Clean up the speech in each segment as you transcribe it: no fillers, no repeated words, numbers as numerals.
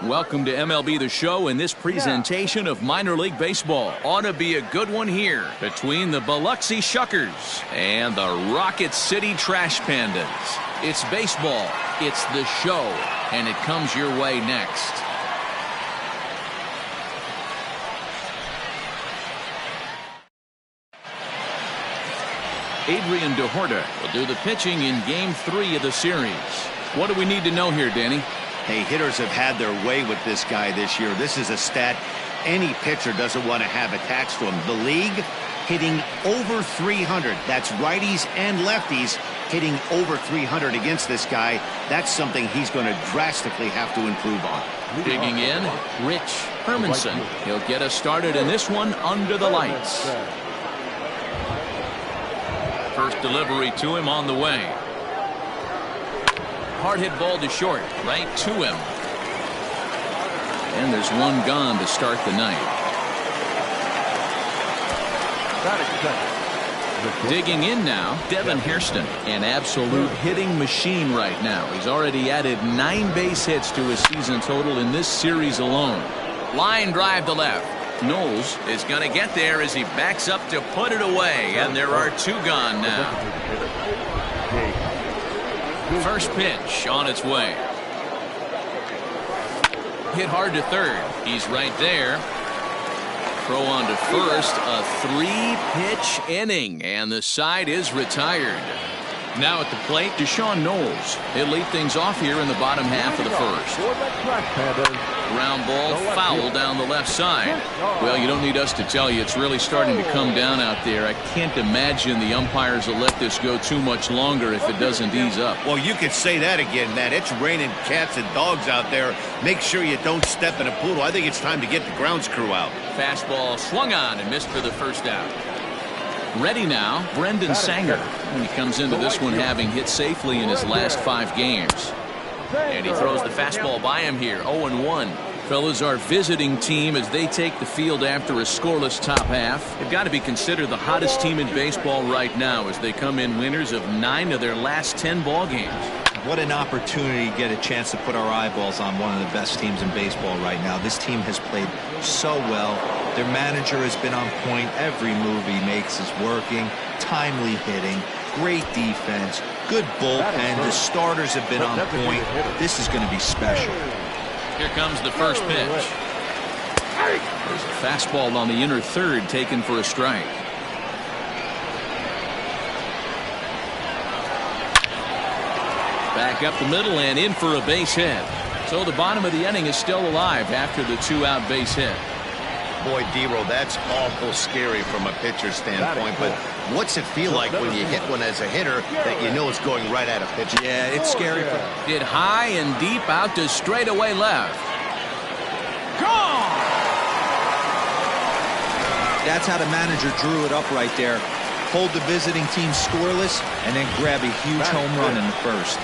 Welcome to MLB The Show in this presentation of minor league baseball. Ought to be a good one here between the Biloxi Shuckers and the Rocket City Trash Pandas. It's baseball, it's the show, and it comes your way next. Adrian DeHorta will do the pitching in Game 3 of the series. What do we need to know here, Danny? Hey, hitters have had their way with this guy this year. This is a stat any pitcher doesn't want to have attached to him. The league hitting over 300. That's righties and lefties hitting over 300 against this guy. That's something he's going to drastically have to improve on. Digging in, Rich Hermanson. He'll get us started in this one under the lights. First delivery to him on the way. Hard hit ball to short, right to him. And there's one gone to start the night. Digging in now, Devin Hairston, an absolute hitting machine right now. He's already added 9 base hits to his season total in this series alone. Line drive to left. Knowles is going to get there as he backs up to put it away, and there are 2 gone now. First pitch on its way. Hit hard to third. He's right there. Throw on to first. A 3-pitch inning, and the side is retired. Now at the plate, Deshaun Knowles. He'll lead things off here in the bottom half of the first. Ground ball foul down the left side. Well, you don't need us to tell you, it's really starting to come down out there. I can't imagine the umpires will let this go too much longer if it doesn't ease up. Well, you could say that again, Matt. It's raining cats and dogs out there. Make sure you don't step in a poodle. I think it's time to get the grounds crew out. Fastball swung on and missed for the first out. Ready now, Brendan Sanger. He comes into this one having hit safely in his last 5 games. And he throws the fastball by him here, 0-1. Fellas, our visiting team as they take the field after a scoreless top half. They've got to be considered the hottest team in baseball right now as they come in winners of 9 of their last 10 ball games. What an opportunity to get a chance to put our eyeballs on one of the best teams in baseball right now. This team has played so well. Their manager has been on point. Every move he makes is working. Timely hitting. Great defense. Good bullpen. The starters have been on point. This is going to be special. Here comes the first pitch. There's a fastball on the inner third taken for a strike. Back up the middle and in for a base hit. So the bottom of the inning is still alive after the 2-out base hit. Boy, D-Roll, that's awful scary from a pitcher's standpoint, but what's it feel like when you hit one as a hitter that you know it's going right at a pitcher? Yeah, it's scary. Hit high and deep out to straightaway left. Gone! That's how the manager drew it up right there. Hold the visiting team scoreless and then grab a huge home run in the first.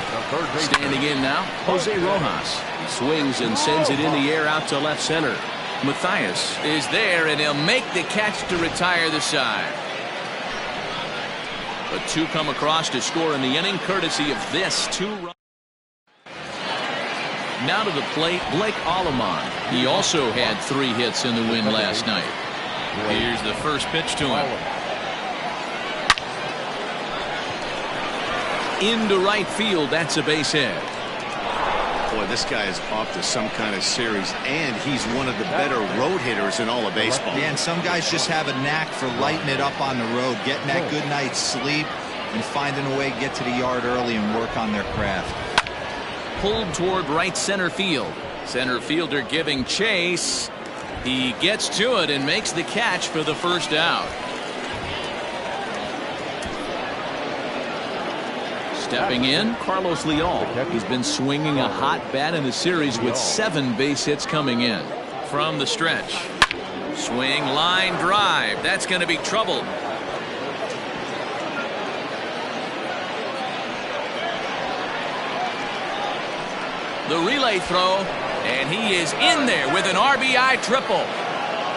Standing in now, Jose Rojas. He swings and sends it in the air out to left center. Matthias is there, and he'll make the catch to retire the side. But 2 come across to score in the inning, courtesy of this 2-run. Now to the plate, Blake Alleman. He also had 3 hits in the win last night. Here's the first pitch to him. Into right field, that's a base hit. Boy, this guy is off to some kind of series, and he's one of the better road hitters in all of baseball. Yeah, and some guys just have a knack for lighting it up on the road, getting that good night's sleep, and finding a way to get to the yard early and work on their craft. Pulled toward right center field. Center fielder giving chase. He gets to it and makes the catch for the first out. Stepping in, Carlos Leal. He's been swinging a hot bat in the series with 7 base hits coming in. From the stretch. Swing, line drive. That's going to be trouble. The relay throw, and he is in there with an RBI triple.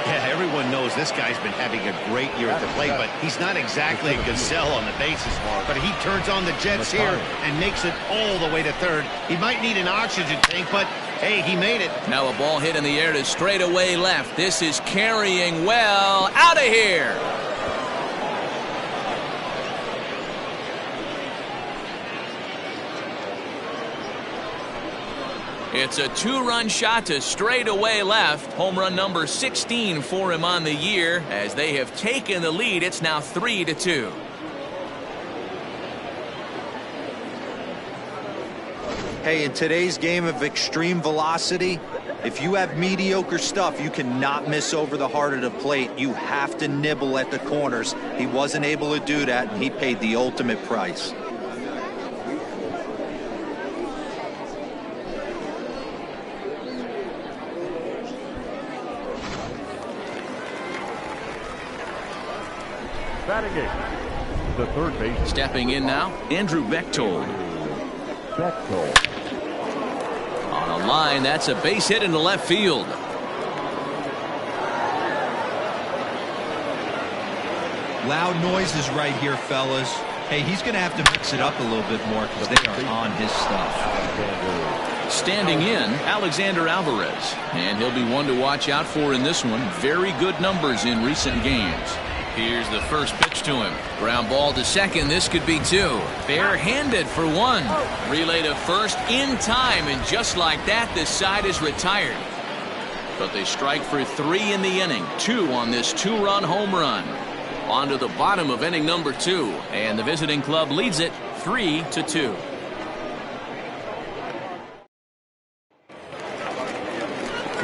Yeah, everyone knows this guy's been having a great year at the plate, but he's not exactly a gazelle on the bases. But he turns on the jets here and makes it all the way to third. He might need an oxygen tank, but Hey, he made it. Now a ball hit in the air to straightaway left. This is carrying well. Out of here. It's a two-run shot to straightaway left. Home run number 16 for him on the year. As they have taken the lead, it's now 3-2. Hey, in today's game of extreme velocity, if you have mediocre stuff, you cannot miss over the heart of the plate. You have to nibble at the corners. He wasn't able to do that, and he paid the ultimate price. Batting eighth, the third base. Stepping in now, Andrew Bechtold. On a line, that's a base hit into left field. Loud noises right here, fellas. Hey, he's going to have to mix it up a little bit more because they are on his stuff. Standing in, Alexander Alvarez. And he'll be one to watch out for in this one. Very good numbers in recent games. Here's the first pitch to him. Ground ball to second. This could be two. Bare-handed for one. Relay to first in time, and just like that, this side is retired. But they strike for 3 in the inning. 2 on this 2-run home run. On to the bottom of inning number 2, and the visiting club leads it 3-2.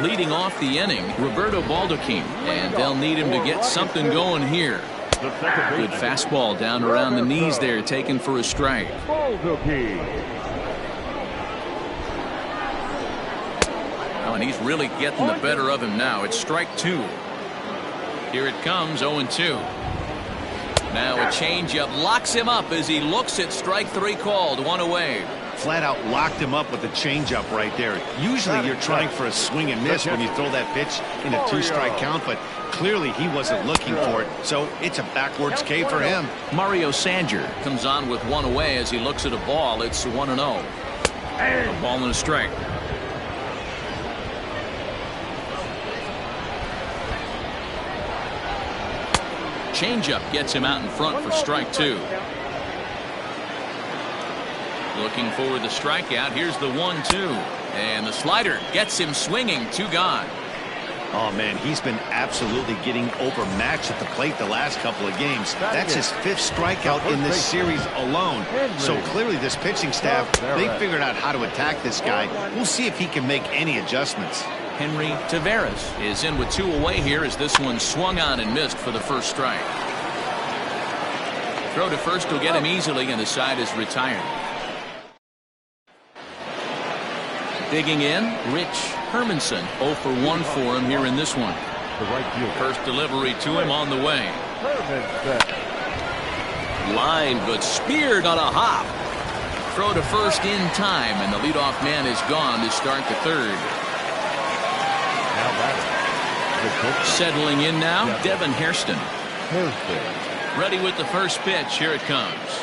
Leading off the inning, Roberto Baldacchini, and they'll need him to get something going here. Good fastball down around the knees there, taken for a strike. Oh, and he's really getting the better of him now. It's strike 2. Here it comes, 0-2. Now a changeup locks him up as he looks at strike 3 called. 1 away. Flat out locked him up with the changeup right there. Usually you're trying for a swing and miss when you throw that pitch in a 2-strike count, but clearly he wasn't looking for it, so it's a backwards K for him. Mario Sanger comes on with 1 away as he looks at a ball. It's 1-0. A ball and a strike. Changeup gets him out in front for strike 2. Looking for the strikeout. Here's the 1-2. And the slider gets him swinging. 2 gone. Oh, man, he's been absolutely getting overmatched at the plate the last couple of games. That's his 5th strikeout in this series alone. So clearly this pitching staff, they figured out how to attack this guy. We'll see if he can make any adjustments. Henry Taveras is in with 2 away here as this one swung on and missed for the first strike. Throw to first will get him easily, and the side is retired. Digging in, Rich Hermanson. 0 for 1 for him here in this one. First delivery to him on the way. Lined but speared on a hop. Throw to first in time, and the leadoff man is gone to start the 3rd. Settling in now, Devin Hairston. Ready with the first pitch. Here it comes.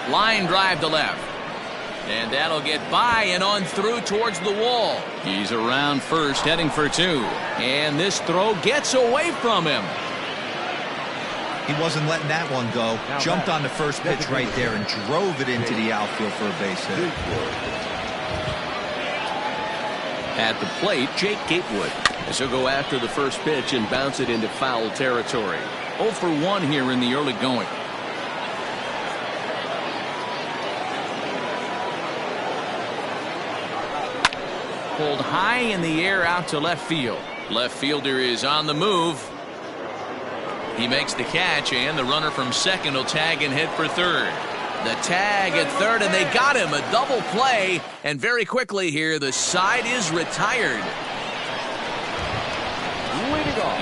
Line drive to left. And that'll get by and on through towards the wall. He's around first, heading for 2. And this throw gets away from him. He wasn't letting that one go. Jumped on the first pitch right there and drove it into the outfield for a base hit. At the plate, Jake Gatewood. As he'll go after the first pitch and bounce it into foul territory. 0 for 1 here in the early going. Pulled high in the air out to left field. Left fielder is on the move. He makes the catch, and the runner from second will tag and head for 3rd. The tag at 3rd, and they got him. A double play, and very quickly here, the side is retired.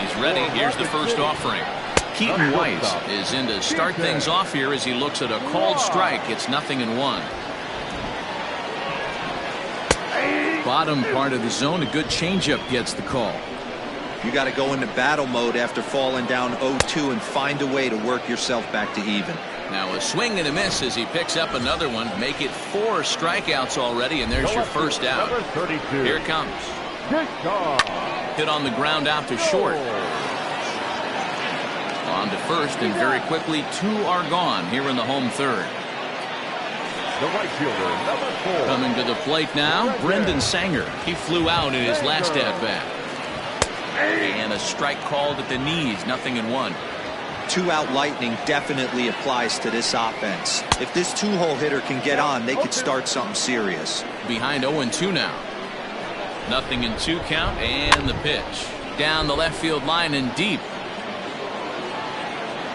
He's ready. Here's the first offering. Keaton Weiss is in to start things off here as he looks at a called strike. It's 0-1. Bottom part of the zone, a good changeup gets the call. You got to go into battle mode after falling down 0-2 and find a way to work yourself back to even. Now a swing and a miss as he picks up another one. Make it 4 strikeouts already, and there's your first out. Here it comes. Hit on the ground out to short. On to first, and very quickly 2 are gone here in the home third. The right fielder, number 4. Coming to the plate now, Brendan Sanger. He flew out in his last at-bat. And a strike called at the knees, 0-1. 2-out lightning definitely applies to this offense. If this 2-hole hitter can get on, they could start something serious. Behind 0-2 now. 0-2 count, and the pitch. Down the left field line and deep.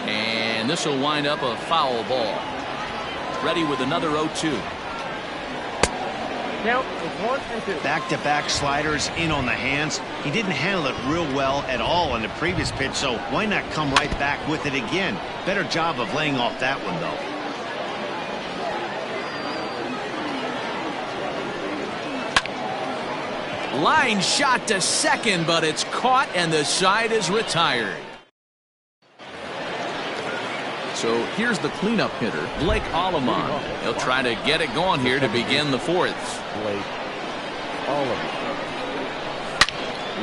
And this will wind up a foul ball. Ready with another 0-2. Count is 1-2. Back-to-back sliders in on the hands. He didn't handle it real well at all on the previous pitch, so why not come right back with it again? Better job of laying off that one, though. Line shot to second, but it's caught, and the side is retired. So here's the cleanup hitter, Blake Alleman. He'll try to get it going here to begin the fourth. Blake Alleman.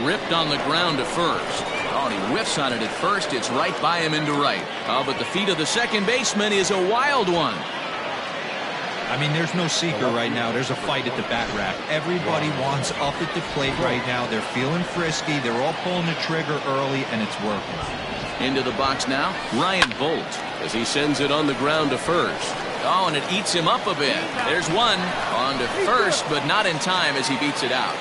Ripped on the ground to first. Oh, and he whiffs on it at first. It's right by him into right. Oh, but the feet of the second baseman is a wild one. I mean, there's no secret right now. There's a fight at the bat rack. Everybody wants up at the plate right now. They're feeling frisky. They're all pulling the trigger early, and it's working. Into the box now, Ryan Bolt, as he sends it on the ground to first. Oh, and it eats him up a bit. There's one on to first, but not in time as he beats it out.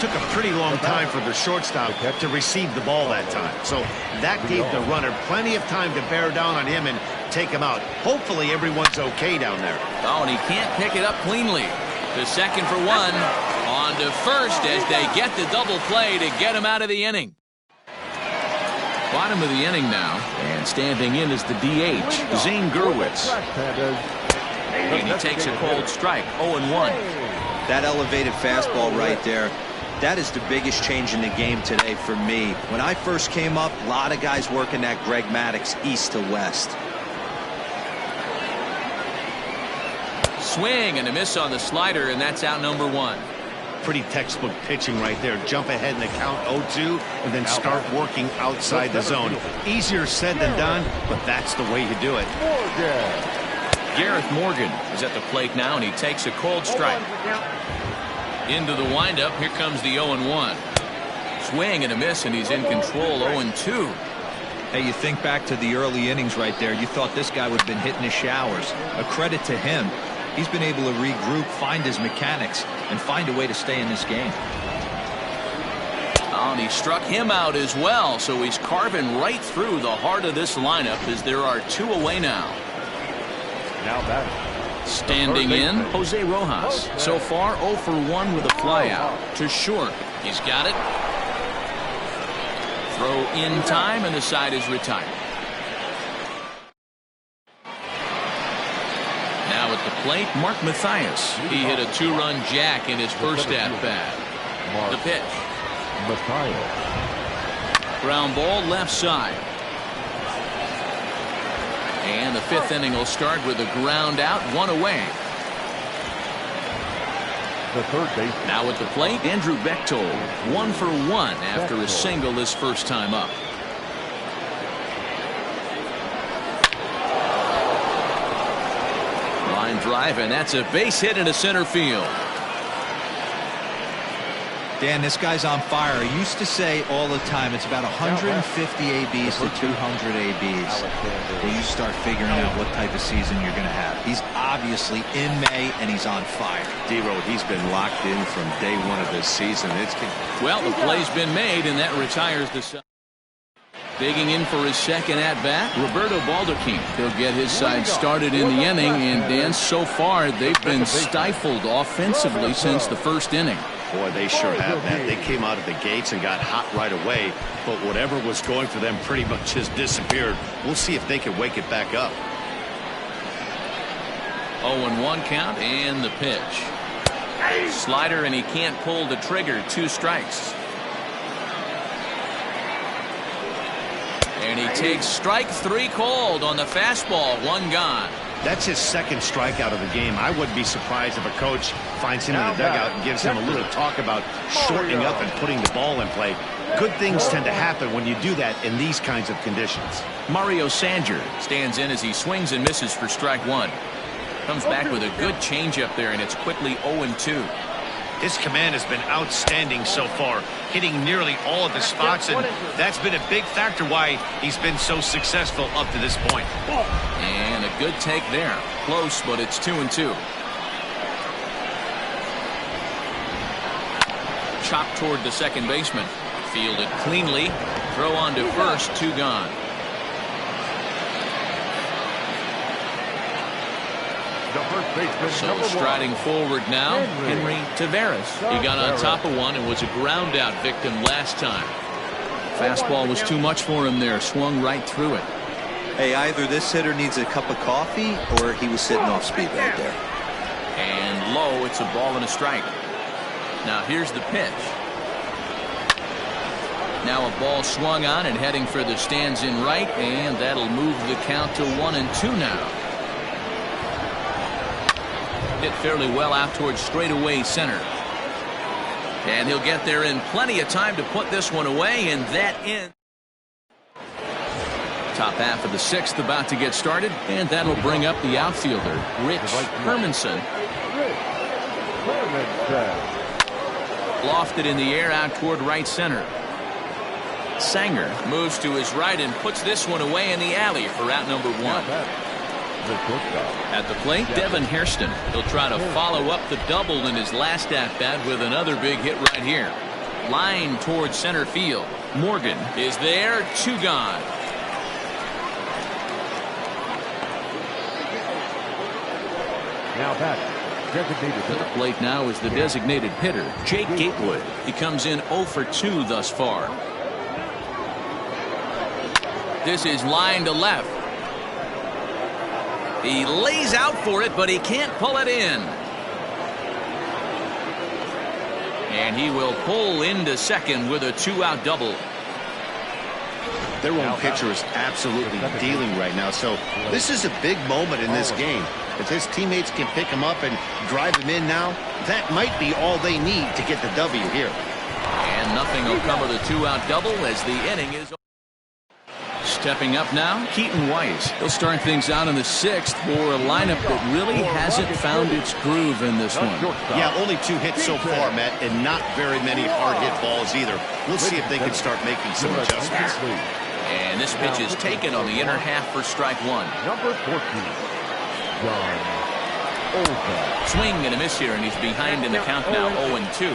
Took a pretty long time for the shortstop to receive the ball that time. So that gave the runner plenty of time to bear down on him and take him out. Hopefully everyone's okay down there. Oh, and he can't pick it up cleanly. The second for one. On to first as they get the double play to get him out of the inning. Bottom of the inning now, and standing in is the DH, Zane Gurwitz. And he takes a cold strike, 0-1. That elevated fastball right there, that is the biggest change in the game today for me. When I first came up, a lot of guys working that Greg Maddux east to west. Swing and a miss on the slider, and that's out number 1. Pretty textbook pitching right there. Jump ahead in the count 0-2 and then start working outside the zone. Easier said than done, but that's the way you do it. Gareth Morgan is at the plate now, and he takes a cold strike. Into the windup, here comes the 0-1. Swing and a miss, and he's in control, 0-2. Hey, you think back to the early innings right there. You thought this guy would have been hitting his showers. A credit to him. He's been able to regroup, find his mechanics, and find a way to stay in this game. Oh, and he struck him out as well, so he's carving right through the heart of this lineup as there are 2 away now. Now back. Standing in, Jose Rojas. So far, 0 for 1 with a flyout. To short. He's got it. Throw in time, and the side is retired. Now at the plate, Mark Mathias. He hit a 2-run jack in his first at-bat. The pitch. Mathias. Ground ball left side. And the 5th inning will start with a ground out, 1 away. The third base. Now at the plate, Andrew Bechtold, 1 for 1 after a single his first time up. Line drive, and that's a base hit into center field. Dan, this guy's on fire. I used to say all the time it's about 150 ABs to 200 ABs. When you start figuring out what type of season you're going to have. He's obviously in May, and he's on fire. D-Road, he's been locked in from day 1 of this season. Well, the play's been made, and that retires the side. Digging in for his second at-bat, Roberto Baldacchini. He'll get his side started in the inning, and Dan, so far they've been stifled offensively since the first inning. Boy, they sure have that. They came out of the gates and got hot right away, but whatever was going for them pretty much has disappeared. We'll see if they can wake it back up. 0-1 count, and the pitch. Slider, and he can't pull the trigger. 2 strikes. And he takes strike 3 called on the fastball. 1 gone. That's his second strikeout of the game. I wouldn't be surprised if a coach finds him in the dugout and gives him a little talk about shortening up and putting the ball in play. Good things tend to happen when you do that in these kinds of conditions. Mario Sanger stands in as he swings and misses for strike 1. Comes back with a good changeup there, and it's quickly 0-2. His command has been outstanding so far, hitting nearly all of the spots, and that's been a big factor why he's been so successful up to this point. And a good take there. Close, but it's 2-2. Chopped toward the second baseman. Fielded cleanly. Throw on to first. 2 gone. So striding forward now, Henry Taveras. He got on top of one and was a ground out victim last time. Fastball was too much for him there. Swung right through it. Hey, either this hitter needs a cup of coffee or he was sitting off speed right there. And low, it's a ball and a strike. Now here's the pitch. Now a ball swung on and heading for the stands in right, and that'll move the count to 1-2 now. Hit fairly well out towards straightaway center. And he'll get there in plenty of time to put this one away, and that ends. Top half of the 6th about to get started, and that'll bring up the outfielder, Rich Hermanson. Lofted in the air out toward right center. Sanger moves to his right and puts this one away in the alley for out number 1. At the plate, Devin Hairston. He'll try to follow up the double in his last at-bat with another big hit right here. Line towards center field. Morgan is there. 2 gone. Now back. To the plate now is the designated hitter, Jake Gatewood. He comes in 0 for 2 thus far. This is line to left. He lays out for it, but he can't pull it in. And he will pull into second with a 2-out double. Their own pitcher is absolutely dealing right now, so this is a big moment in this game. If his teammates can pick him up and drive him in now, that might be all they need to get the W here. And nothing will come of the 2-out double as the inning is over. Stepping up now, Keaton Weiss. He'll start things out in the 6th for a lineup that really hasn't found its groove in this one. Yeah, only 2 hits so far, Matt, and not very many hard hit balls either. We'll see if they can start making some adjustments. And this pitch is taken on the inner half for strike 1. Number 14. Swing and a miss here, and he's behind in the count now, 0-2.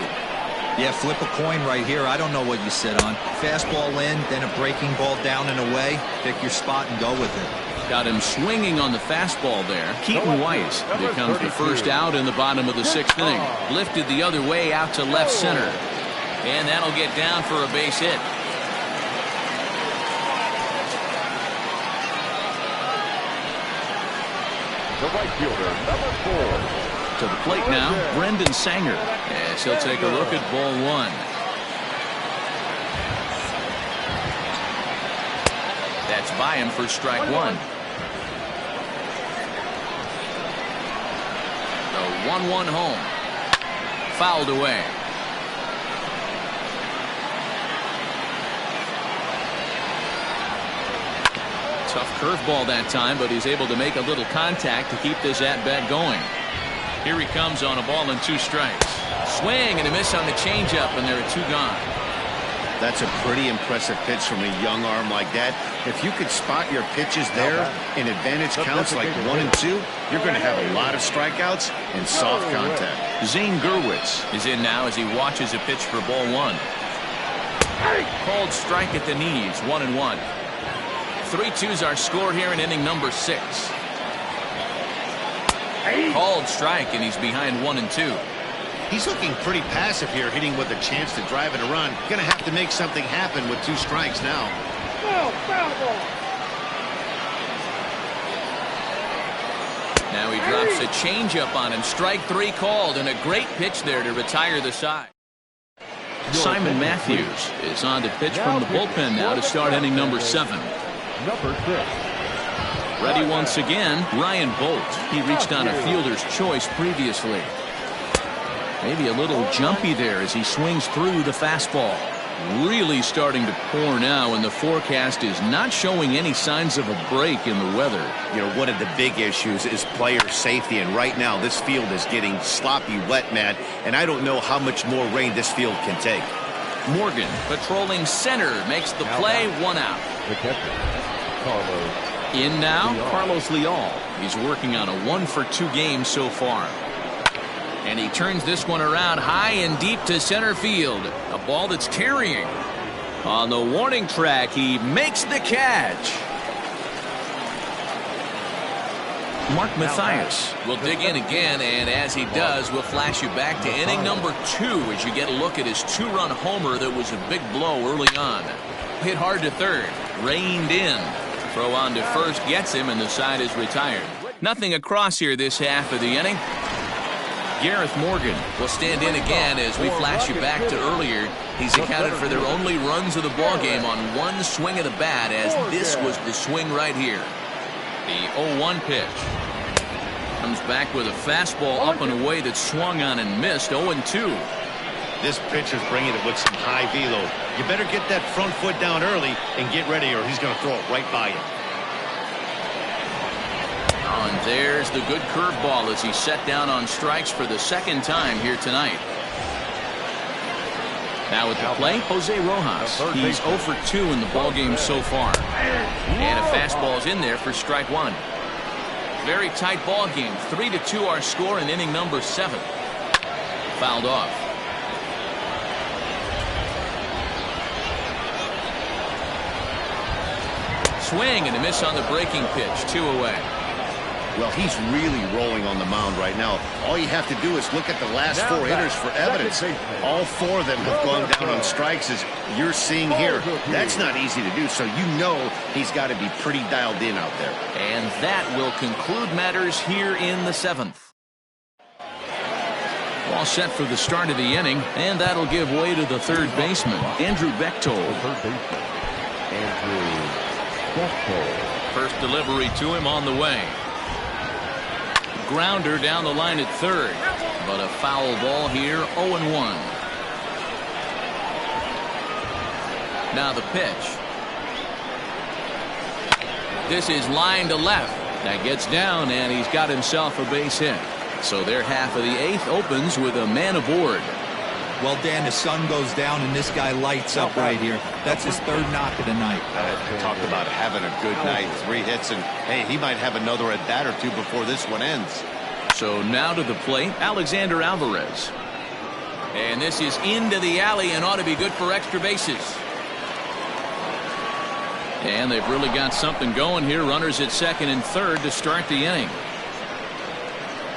Yeah, flip a coin right here. I don't know what you sit on. Fastball in, then a breaking ball down and away. Pick your spot and go with it. Got him swinging on the fastball there. Keaton Weiss becomes the first out in the bottom of the 6th inning. Lifted the other way out to left center. And that'll get down for a base hit. The right fielder, number 4. To the plate now, Brendan Sanger. Yes, he'll take a look at ball 1. That's by him for strike 1. The 1-1 home. Fouled away. Tough curveball that time, but he's able to make a little contact to keep this at-bat going. Here he comes on a ball and 2 strikes. Swing and a miss on the changeup, and there are 2 gone. That's a pretty impressive pitch from a young arm like that. If you could spot your pitches there in advantage counts like 1 and 2, you're going to have a lot of strikeouts and soft contact. Zane Gurwitz is in now as he watches a pitch for ball 1. Called strike at the knees, 1-1. 3-2's our score here in inning number 6. Called strike, and he's behind 1 and 2. He's looking pretty passive here, hitting with a chance to drive it a run. Going to have to make something happen with 2 strikes now. Now he drops a changeup on him. Strike 3 called, and a great pitch there to retire the side. Simon Matthews is on to pitch from the bullpen now to start inning number 7. number 6. Ready once again, Ryan Bolt. He reached on a fielder's choice previously. Maybe a little jumpy there as he swings through the fastball. Really starting to pour now, and the forecast is not showing any signs of a break in the weather. You know, one of the big issues is player safety, and right now this field is getting sloppy wet, Matt, and I don't know how much more rain this field can take. Morgan patrolling center makes the play, 1 out. The catcher, Carlos. In now, Leal. Carlos Leal. He's working on a 1-for-2 game so far. And he turns this one around high and deep to center field. A ball that's carrying. On the warning track, he makes the catch. Mark Mathias will dig in again, and as he does, we'll flash you back to inning number 2 as you get a look at his 2-run homer that was a big blow early on. Hit hard to third, reined in. Throw on to first gets him, and the side is retired. Nothing across here this half of the inning. Gareth Morgan will stand in again as we flash you back to earlier. He's accounted for their only runs of the ballgame on 1 swing of the bat, as this was the swing right here. The 0-1 pitch. Comes back with a fastball up and away that swung on and missed. 0-2. This pitcher's bringing it with some high velo. You better get that front foot down early and get ready, or he's going to throw it right by you. Oh, and there's the good curveball as he set down on strikes for the 2nd time here tonight. Now at the plate, Jose Rojas. He's 0 for 2 in the ballgame so far. And a fastball's in there for strike 1. Very tight ball game. 3-2 our score in inning number 7. Fouled off. Swing and a miss on the breaking pitch. 2 away. Well, he's really rolling on the mound right now. All you have to do is look at the last 4 hitters for evidence. All 4 of them have gone down on strikes, as you're seeing here. That's not easy to do, so you know he's got to be pretty dialed in out there. And that will conclude matters here in the 7th. All set for the start of the inning, and that'll give way to the third baseman, Andrew Bechtold. Andrew Bechtold. First delivery to him on the way. Grounder down the line at third, but a foul ball here. 0-1. Now the pitch. This is line to left. That gets down, and he's got himself a base hit. So their half of the 8th opens with a man aboard. Well, Dan, the sun goes down and this guy lights up right here. That's his 3rd knock of the night. Talk about having a good night. 3 hits, and hey, he might have another at bat or 2 before this one ends. So now to the plate, Alexander Alvarez. And this is into the alley and ought to be good for extra bases. And they've really got something going here. Runners at 2nd and 3rd to start the inning.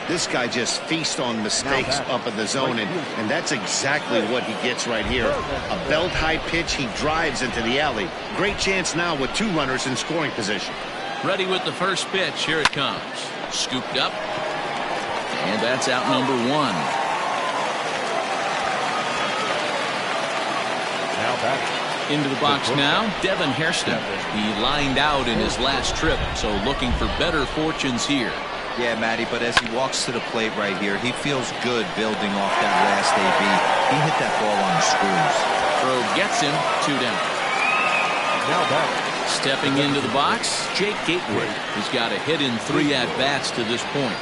This guy just feasts on mistakes up in the zone, and that's exactly what he gets right here. A belt-high pitch, he drives into the alley. Great chance now with 2 runners in scoring position. Ready with the first pitch. Here it comes. Scooped up. And that's out number 1. Now back. Into the box now, Devin Hairston. He lined out in his last trip, so looking for better fortunes here. Yeah, Matty, but as he walks to the plate right here, he feels good building off that last AB. He hit that ball on the screws. Throw gets him. 2 down. Now back. Stepping into the box, Jake Gatewood. He's got a hit in 3 at-bats to this point.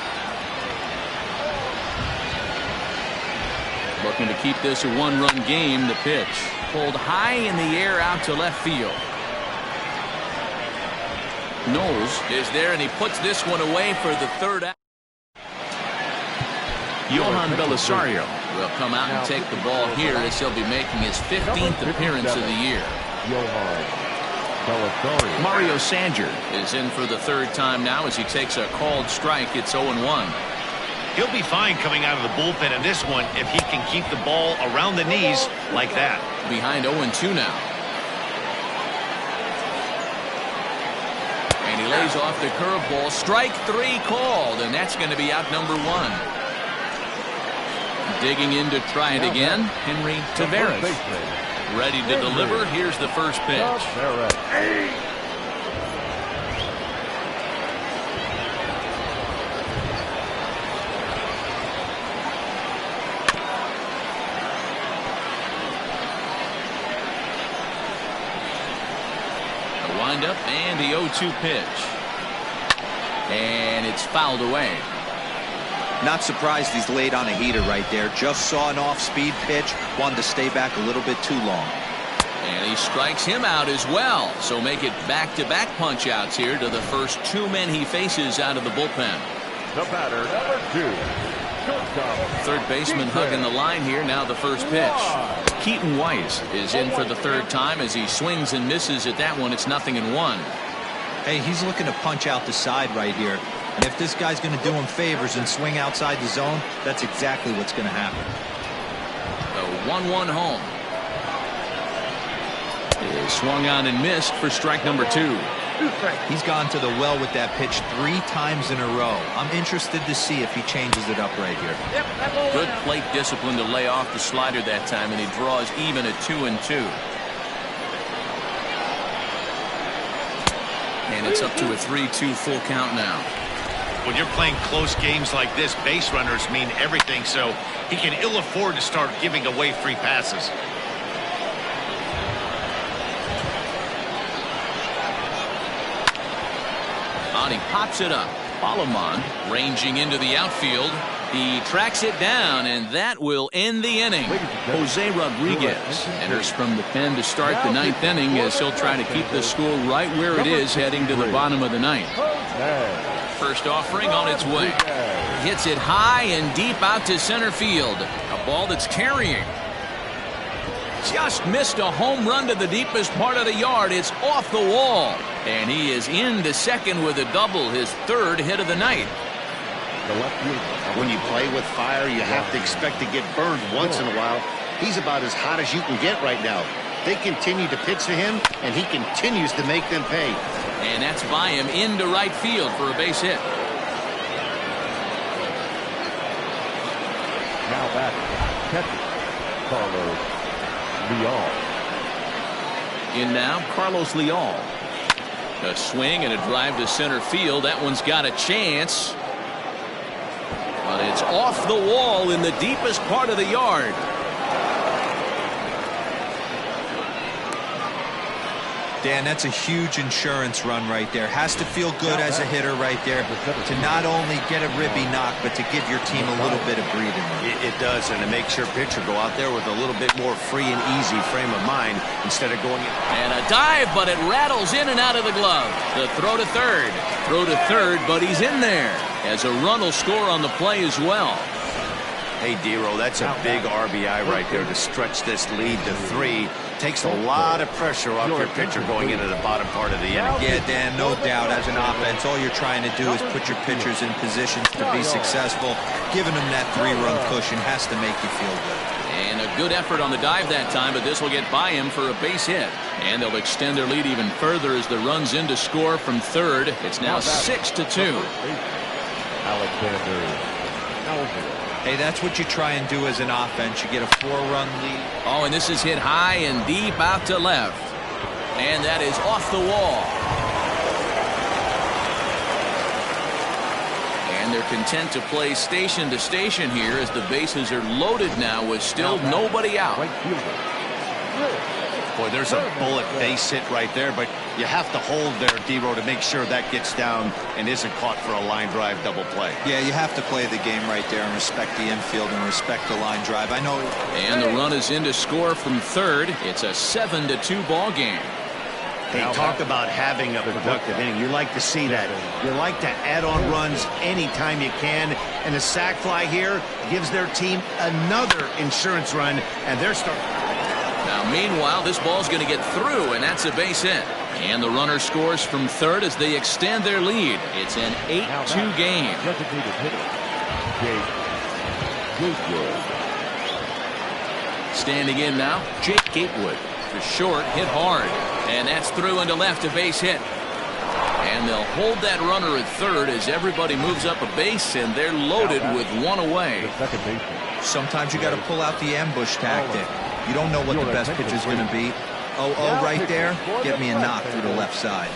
Looking to keep this a 1-run game. The pitch pulled high in the air out to left field. Knowles is there, and he puts this one away for the 3rd out. Johan Belisario will come out and take the ball here as he'll be making his 15th appearance of the year. Johan Belisario. Mario Sanger is in for the 3rd time now as he takes a called strike. It's 0-1. He'll be fine coming out of the bullpen in this one if he can keep the ball around the knees like that. Behind 0-2 now. And he lays off the curveball. Strike 3 called, and that's going to be out number 1. Digging in to try it again, Henry Taveras. Ready to deliver. Here's the first pitch. windup and the 0-2 pitch. And it's fouled away. Not surprised he's laid on a heater right there. Just saw an off-speed pitch. Wanted to stay back a little bit too long. And he strikes him out as well. So make it back-to-back punch-outs here to the first two men he faces out of the bullpen. The batter, number 2. Third baseman hugging the line here. Now the first pitch. Keaton Weiss is in for the third time as he swings and misses at that one. It's 0-1. Hey, he's looking to punch out the side right here. And if this guy's going to do him favors and swing outside the zone, that's exactly what's going to happen. The 1-1 home. It is swung on and missed for strike number 2. He's gone to the well with that pitch 3 times in a row. I'm interested to see if he changes it up right here. Good plate discipline to lay off the slider that time, and he draws even at 2-2. And it's up to a 3-2 full count now. When you're playing close games like this, base runners mean everything, so he can ill afford to start giving away free passes. He pops it up. Alamond ranging into the outfield. He tracks it down, and that will end the inning. Jose Rodriguez enters from the pen to start the 9th inning as he'll try to keep the score right where it is heading to the bottom of the 9th. First offering on its way. Hits it high and deep out to center field. A ball that's carrying. Just missed a home run to the deepest part of the yard. It's off the wall. And he is into second with a double, his 3rd hit of the night. When you play with fire, you have to expect to get burned once in a while. He's about as hot as you can get right now. They continue to pitch to him, and he continues to make them pay. And that's by him into right field for a base hit. Now back, catcher, Carlos Leal. In now, Carlos Leal. A swing and a drive to center field. That one's got a chance. But it's off the wall in the deepest part of the yard. Dan, that's a huge insurance run right there. Has to feel good as a hitter right there to not only get a ribby knock, but to give your team a little bit of breathing room. It does, and it makes your pitcher go out there with a little bit more free and easy frame of mind instead of going in. And a dive, but it rattles in and out of the glove. The throw to third. Throw to third, but he's in there. As a run will score on the play as well. Hey, Dero, that's a big RBI right there to stretch this lead to 3. Takes a lot of pressure off your pitcher going into the bottom part of the inning. Yeah, Dan, no doubt. As an offense, all you're trying to do is put your pitchers in positions to be successful. Giving them that 3-run cushion has to make you feel good. And a good effort on the dive that time, but this will get by him for a base hit. And they'll extend their lead even further as the run's in to score from third. It's now 6-2. Alexander. Hey, that's what you try and do as an offense. You get a 4-run lead. Oh, and this is hit high and deep out to left. And that is off the wall. And they're content to play station to station here as the bases are loaded now with still nobody out. Boy, there's a bullet base hit right there, but you have to hold there, Dero, to make sure that gets down and isn't caught for a line drive double play. Yeah, you have to play the game right there and respect the infield and respect the line drive. I know. And the run is in to score from third. It's a 7-2 ball game. Hey, talk about having a productive inning. You like to see that. You like to add on runs anytime you can. And the sac fly here gives their team another insurance run, and they're starting. Now, meanwhile, this ball's going to get through, and that's a base hit. And the runner scores from third as they extend their lead. It's an 8-2 game. Designated hitter, Gatewood. Standing in now, Jake Gatewood. To short, hit hard. And that's through into left, a base hit. And they'll hold that runner at third as everybody moves up a base, and they're loaded with one away. Sometimes you got to pull out the ambush tactic. You don't know what the best pitch is going to be. 0-0 right there. Get me a knock through the left side.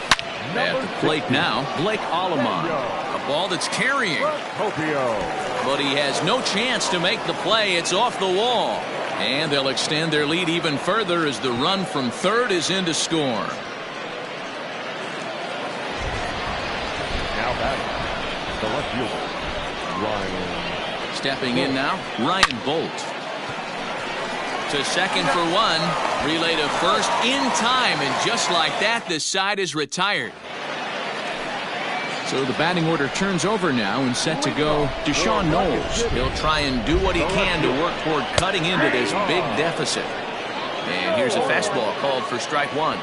At the plate now, Blake Alamond. A ball that's carrying. But he has no chance to make the play. It's off the wall. And they'll extend their lead even further as the run from third is in to score. The left fielder, Ryan. Stepping in now, Ryan Bolt. To second for one. Relay to first in time, and just like that, the side is retired. So the batting order turns over now and set to go Deshaun Knowles. He'll try and do what he can to work toward cutting into this big deficit. And here's a fastball called for strike one.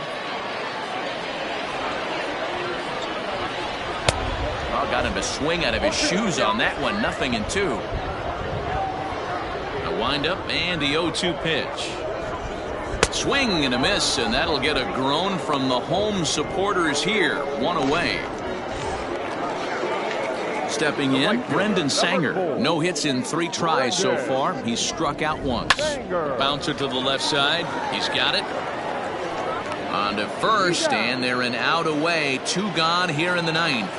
Oh, got him to swing out of his shoes on that one. 0-2. A windup and the 0-2 pitch. Swing and a miss, and that'll get a groan from the home supporters here. One away. Stepping in, Brendan Sanger. No hits in 3 tries so far. He's struck out once. Bouncer to the left side. He's got it. On to first, and they're an out away. 2 gone here in the 9th.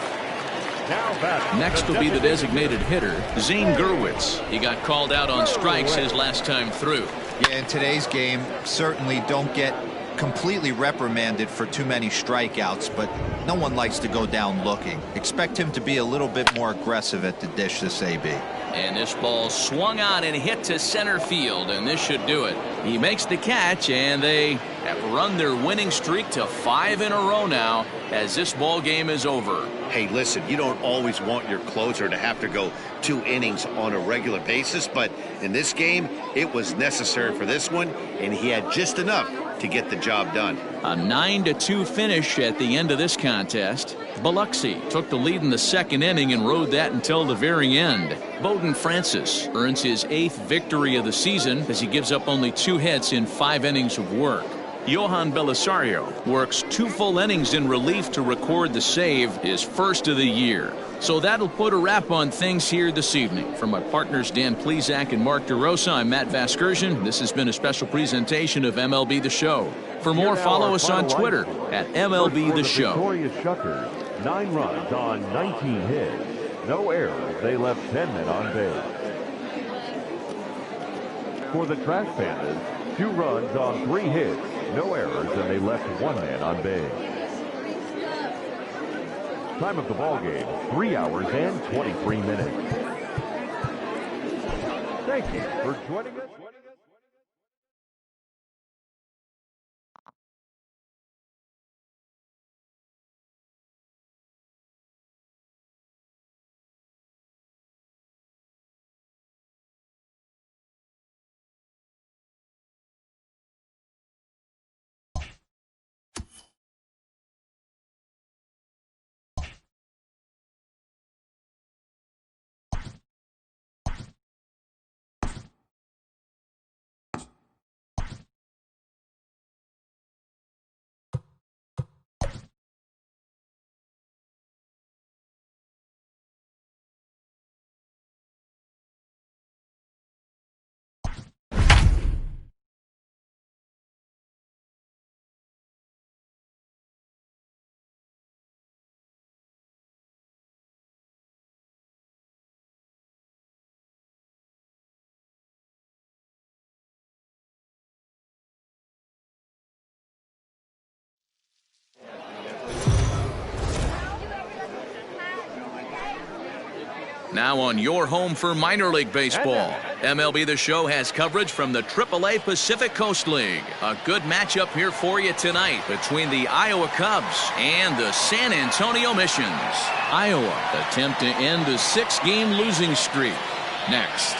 Next will be the designated hitter, Zane Gurwitz. He got called out on strikes his last time through. Yeah, in today's game, certainly don't get completely reprimanded for too many strikeouts, but no one likes to go down looking. Expect him to be a little bit more aggressive at the dish this AB. And this ball swung on and hit to center field, and this should do it. He makes the catch, and they have run their winning streak to 5 in a row now as this ball game is over. Hey, listen, you don't always want your closer to have to go 2 innings on a regular basis, but in this game, it was necessary for this one, and he had just enough to get the job done. A 9-2 finish at the end of this contest. Biloxi took the lead in the 2nd inning and rode that until the very end. Bowden Francis earns his 8th victory of the season as he gives up only 2 hits in 5 innings of work. Johan Belisario works 2 full innings in relief to record the save, his first of the year. So that'll put a wrap on things here this evening. From my partners Dan Plesac and Mark DeRosa, I'm Matt Vasgersian. This has been a special presentation of MLB The Show. For more, follow us on Twitter at MLB The Show. Victorious Shuckers, 9 runs on 19 hits. No errors. They left 10 men on base. For the Trash Pandas, 2 runs on 3 hits. No errors, and they left 1 man on base. Time of the ball game, 3 hours and 23 minutes. Thank you for joining us. Now on your home for minor league baseball. MLB The Show has coverage from the AAA Pacific Coast League. A good matchup here for you tonight between the Iowa Cubs and the San Antonio Missions. Iowa attempt to end a 6-game losing streak. Next.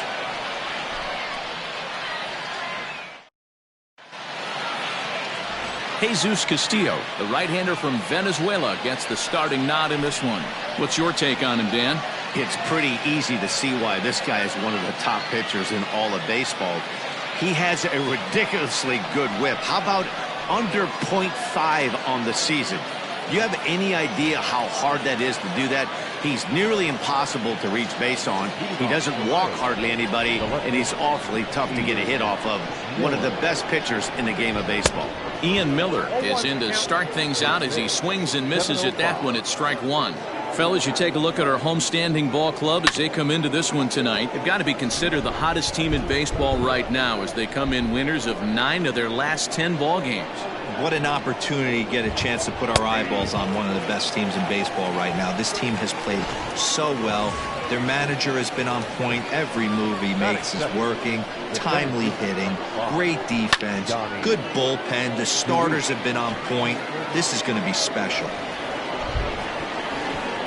Jesus Castillo, the right-hander from Venezuela, gets the starting nod in this one. What's your take on him, Dan? It's pretty easy to see why this guy is one of the top pitchers in all of baseball. He has a ridiculously good whip. How about under .5 on the season? Do you have any idea how hard that is to do that? He's nearly impossible to reach base on. He doesn't walk hardly anybody, and he's awfully tough to get a hit off of. One of the best pitchers in the game of baseball. Ian Miller is in to start things out as he swings and misses at that one at strike 1. Fellas, you take a look at our homestanding ball club as they come into this one tonight. They've got to be considered the hottest team in baseball right now as they come in winners of 9 of their last 10 ball games. What an opportunity to get a chance to put our eyeballs on one of the best teams in baseball right now. This team has played so well. Their manager has been on point. Every move he makes is working. Timely hitting, great defense, good bullpen. The starters have been on point. This is going to be special.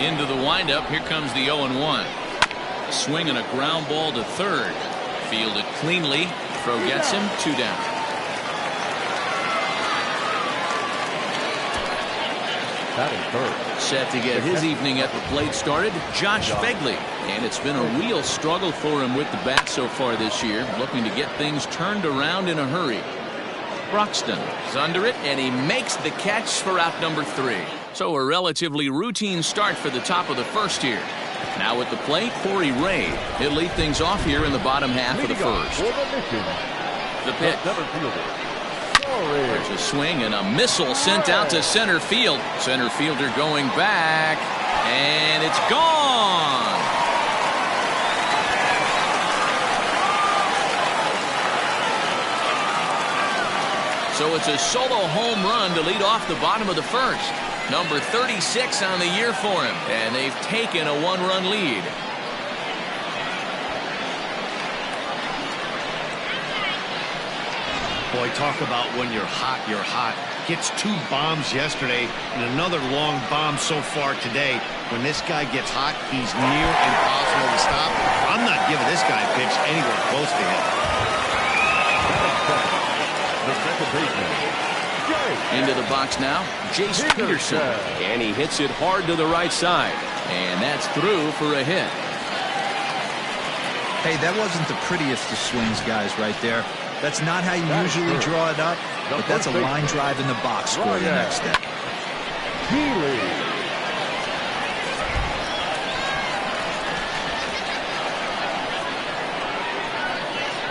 Into the windup, here comes the 0-1. A swing and a ground ball to third. Fielded cleanly. Throw gets him, 2 down. Set to get his evening at the plate started, Josh Fegley. And it's been a real struggle for him with the bat so far this year, looking to get things turned around in a hurry. Broxton is under it, and he makes the catch for out number 3. So a relatively routine start for the top of the first here. Now at the plate, Corey Ray. He'll lead things off here in the bottom half of the first. The pitch. There's a swing and a missile sent out to center field. Center fielder going back, and it's gone. So it's a solo home run to lead off the bottom of the first. Number 36 on the year for him, and they've taken a 1-run lead. Boy, talk about when you're hot, you're hot. Gets 2 bombs yesterday and another long bomb so far today. When this guy gets hot, he's near impossible to stop. I'm not giving this guy a pitch anywhere close to him. Into the box now, Jace Peterson. And he hits it hard to the right side. And that's through for a hit. Hey, that wasn't the prettiest of swings, guys, right there. That's not how you usually draw it up, but that's a line drive in the box score the next step.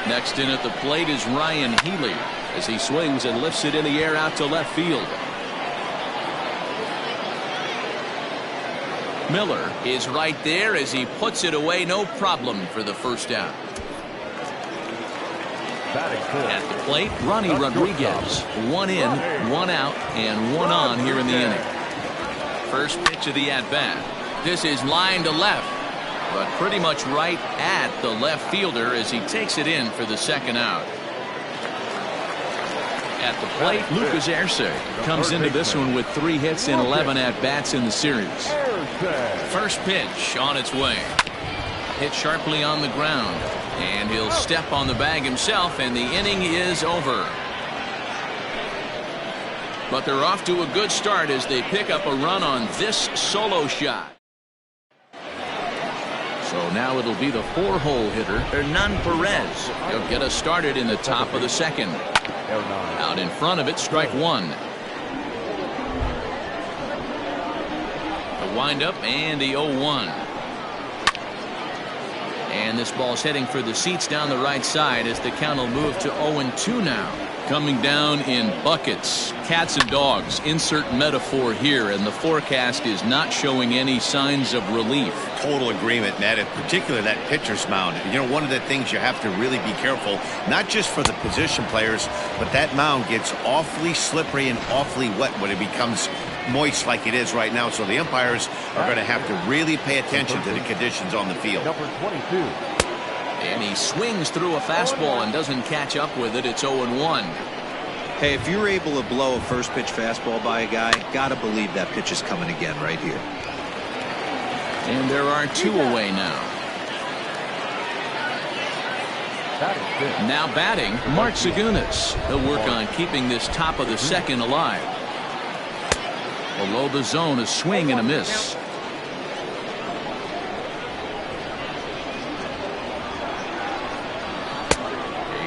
Next in at the plate is Ryan Healy as he swings and lifts it in the air out to left field. Miller is right there as he puts it away, no problem for the first out. At the plate, Ronnie Rodriguez. 1 in, 1 out, and 1 on here in the inning. First pitch of the at-bat. This is line to left, but pretty much right at the left fielder as he takes it in for the second out. At the plate, Lucas Arce comes into this one with 3 hits and 11 at-bats in the series. First pitch on its way. Hit sharply on the ground. And he'll step on the bag himself, and the inning is over. But they're off to a good start as they pick up a run on this solo shot. So now it'll be the 4-hole hitter, Hernan Perez. He'll get us started in the top of the second. Out in front of it, strike 1. The windup and the 0-1. And this ball's heading for the seats down the right side as the count will move to 0-2 now. Coming down in buckets, cats and dogs, insert metaphor here, and the forecast is not showing any signs of relief. Total agreement, Matt, in particular that pitcher's mound. You know, one of the things you have to really be careful, not just for the position players, but that mound gets awfully slippery and awfully wet when it becomes moist like it is right now. So the umpires are going to have to really pay attention to the conditions on the field. Number 22. And he swings through a fastball and doesn't catch up with it. It's 0-1. Hey, if you're able to blow a first pitch fastball by a guy, gotta believe that pitch is coming again right here. And there are 2 away now. Now batting, Mark Zagunis. He'll work on keeping this top of the second alive. Below the zone, a swing and a miss.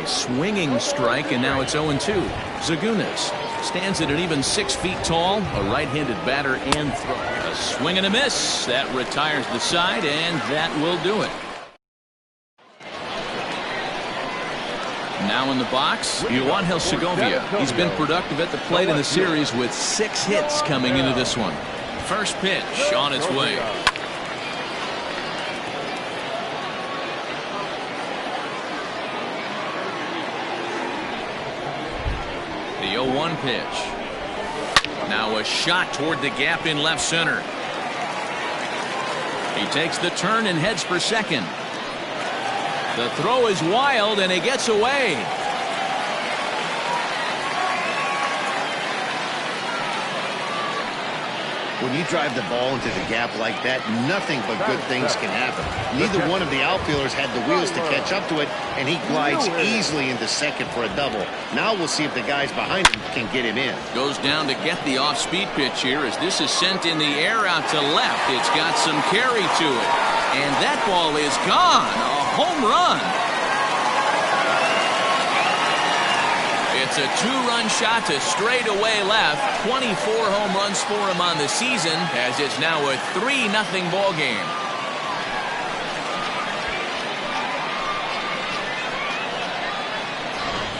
A swinging strike, and now it's 0-2. Zagunis stands at an even 6 feet tall, a right-handed batter and throw. A swing and a miss. That retires the side, and that will do it. Now in the box, Yoán Segovia. He's been productive at the plate in the series with 6 hits coming into this one. First pitch on its way. The 0-1 pitch. Now a shot toward the gap in left center. He takes the turn and heads for second. The throw is wild, and he gets away. When you drive the ball into the gap like that, nothing but good things can happen. Neither one of the outfielders had the wheels to catch up to it, and he glides easily into second for a double. Now we'll see if the guys behind him can get him in. Goes down to get the off-speed pitch here as this is sent in the air out to left. It's got some carry to it. And that ball is gone. A home run. It's a two-run shot to straightaway left. 24 home runs for him on the season, as it's now a 3-0 ball game.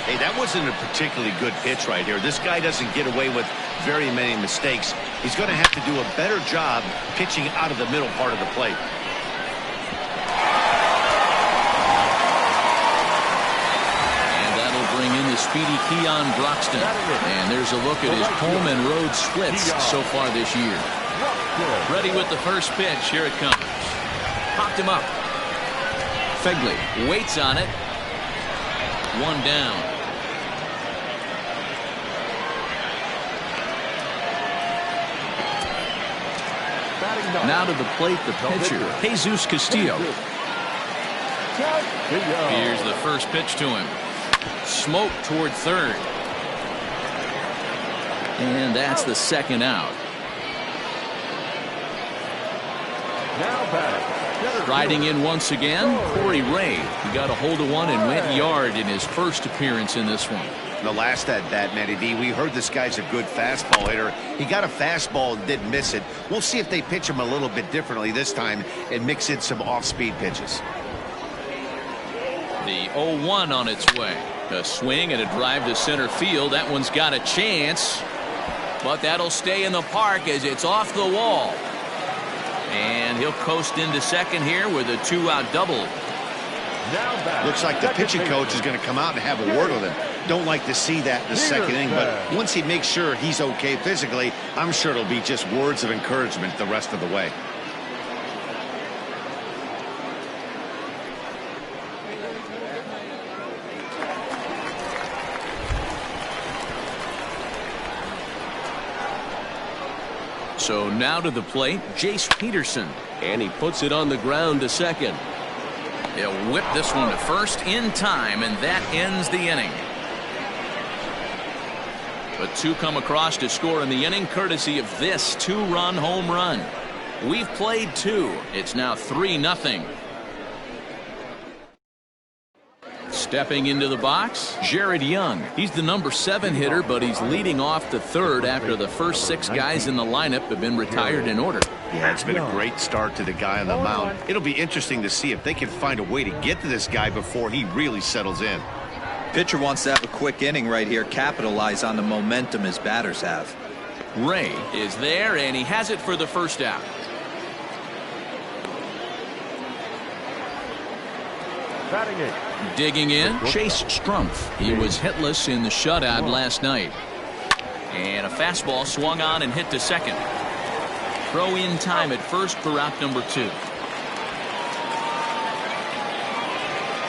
Hey, that wasn't a particularly good pitch right here. This guy doesn't get away with very many mistakes. He's going to have to do a better job pitching out of the middle part of the plate. Bring in the speedy Keon Broxton. And there's a look at his home and road splits so far this year. Ready with the first pitch. Here it comes. Popped him up. Fegley waits on it. One down. Now to the plate, the pitcher, Jesus Castillo. Here's the first pitch to him. Smoke toward third. And that's the second out. Riding in once again, Corey Ray. He got a hold of one and went yard in his first appearance in this one. The last at bat, Matty D, we heard this guy's a good fastball hitter. He got a fastball and didn't miss it. We'll see if they pitch him a little bit differently this time and mix in some off-speed pitches. The 0-1 on its way. A swing and a drive to center field. That one's got a chance, but that'll stay in the park as it's off the wall. And he'll coast into second here with a 2-out double. Looks like the pitching coach is going to come out and have a word with him. Don't like to see that in the second inning, but once he makes sure he's okay physically, I'm sure it'll be just words of encouragement the rest of the way. So now to the plate, Jace Peterson. And he puts it on the ground to second. He'll whip this one to first in time, and that ends the inning. But two come across to score in the inning, courtesy of this two-run home run. We've played two. It's now 3-0. Stepping into the box, Jared Young. He's the number 7 hitter, but he's leading off the third after the first 6 guys in the lineup have been retired in order. Yeah, it's been a great start to the guy on the mound. It'll be interesting to see if they can find a way to get to this guy before he really settles in. Pitcher wants to have a quick inning right here, capitalize on the momentum his batters have. Ray is there, and he has it for the first out. Batting it. Digging in, Chase Strumpf. He was hitless in the shutout last night. And a fastball swung on and hit to second. Throw in time at first for out number 2.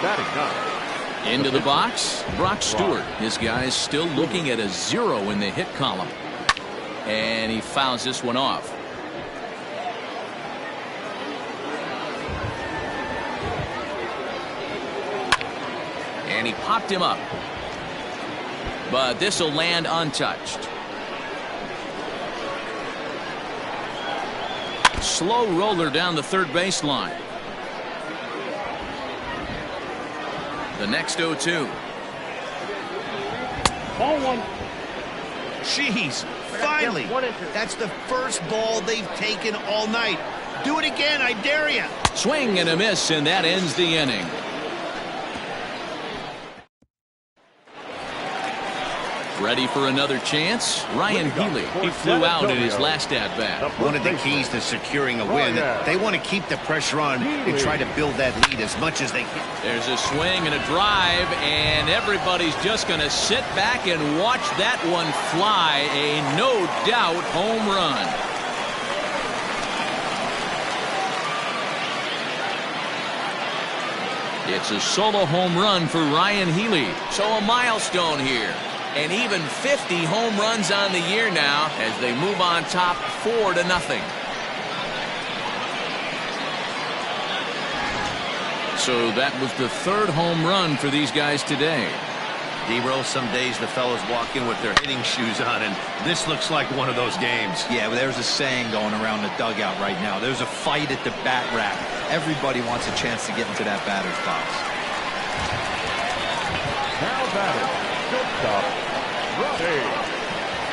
Batting 9. Into the box, Brock Stewart. His guy's still looking at a 0 in the hit column. And he fouls this one off. And he popped him up. But this will land untouched. Slow roller down the third baseline. The next 0-2. Ball 1. Jeez, finally. That's the first ball they've taken all night. Do it again, I dare you. Swing and a miss, and that ends the inning. Ready for another chance? Ryan Healy. He flew out in his last at-bat. One of the keys to securing a win, they want to keep the pressure on and try to build that lead as much as they can. There's a swing and a drive, and everybody's just going to sit back and watch that one fly. A no-doubt home run. It's a solo home run for Ryan Healy. So a milestone here. And even 50 home runs on the year now as they move on top 4-0. So that was the third home run for these guys today. D-Roll, some days the fellas walk in with their hitting shoes on, and this looks like one of those games. Yeah, well, there's a saying going around the dugout right now. There's a fight at the bat rack. Everybody wants a chance to get into that batter's box. Now batting, shortstop, Ronnie.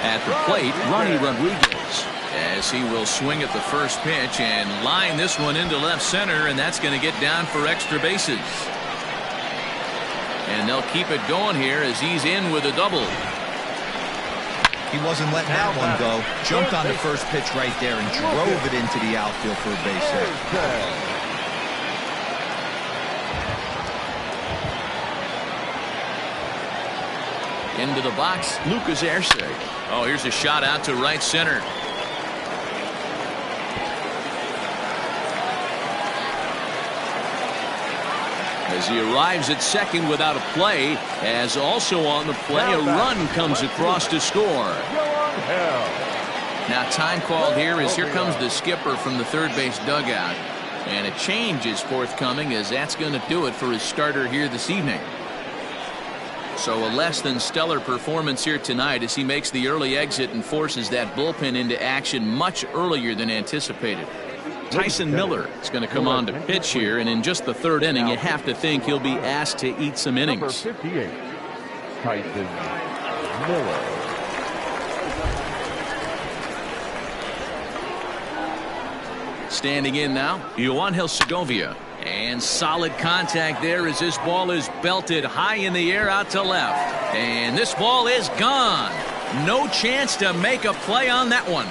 At the plate, Ronnie Rodriguez, as he will swing at the first pitch and line this one into left center, and that's going to get down for extra bases. And they'll keep it going here as he's in with a double. He wasn't letting that one go. Jumped on the first pitch right there and drove it into the outfield for a base hit. Into the box, Lucas Arce. Oh, here's a shot out to right center. As he arrives at second without a play, as also on the play, a run comes across to score. Now time called here as here comes the skipper from the third base dugout. And a change is forthcoming as that's going to do it for his starter here this evening. So a less than stellar performance here tonight as he makes the early exit and forces that bullpen into action much earlier than anticipated. Tyson Miller is going to come on to pitch here, and in just the third inning, you have to think he'll be asked to eat some innings. Number 58, Tyson Miller. Standing in now, Yoanhel Segovia. And solid contact there as this ball is belted high in the air out to left. And this ball is gone. No chance to make a play on that one.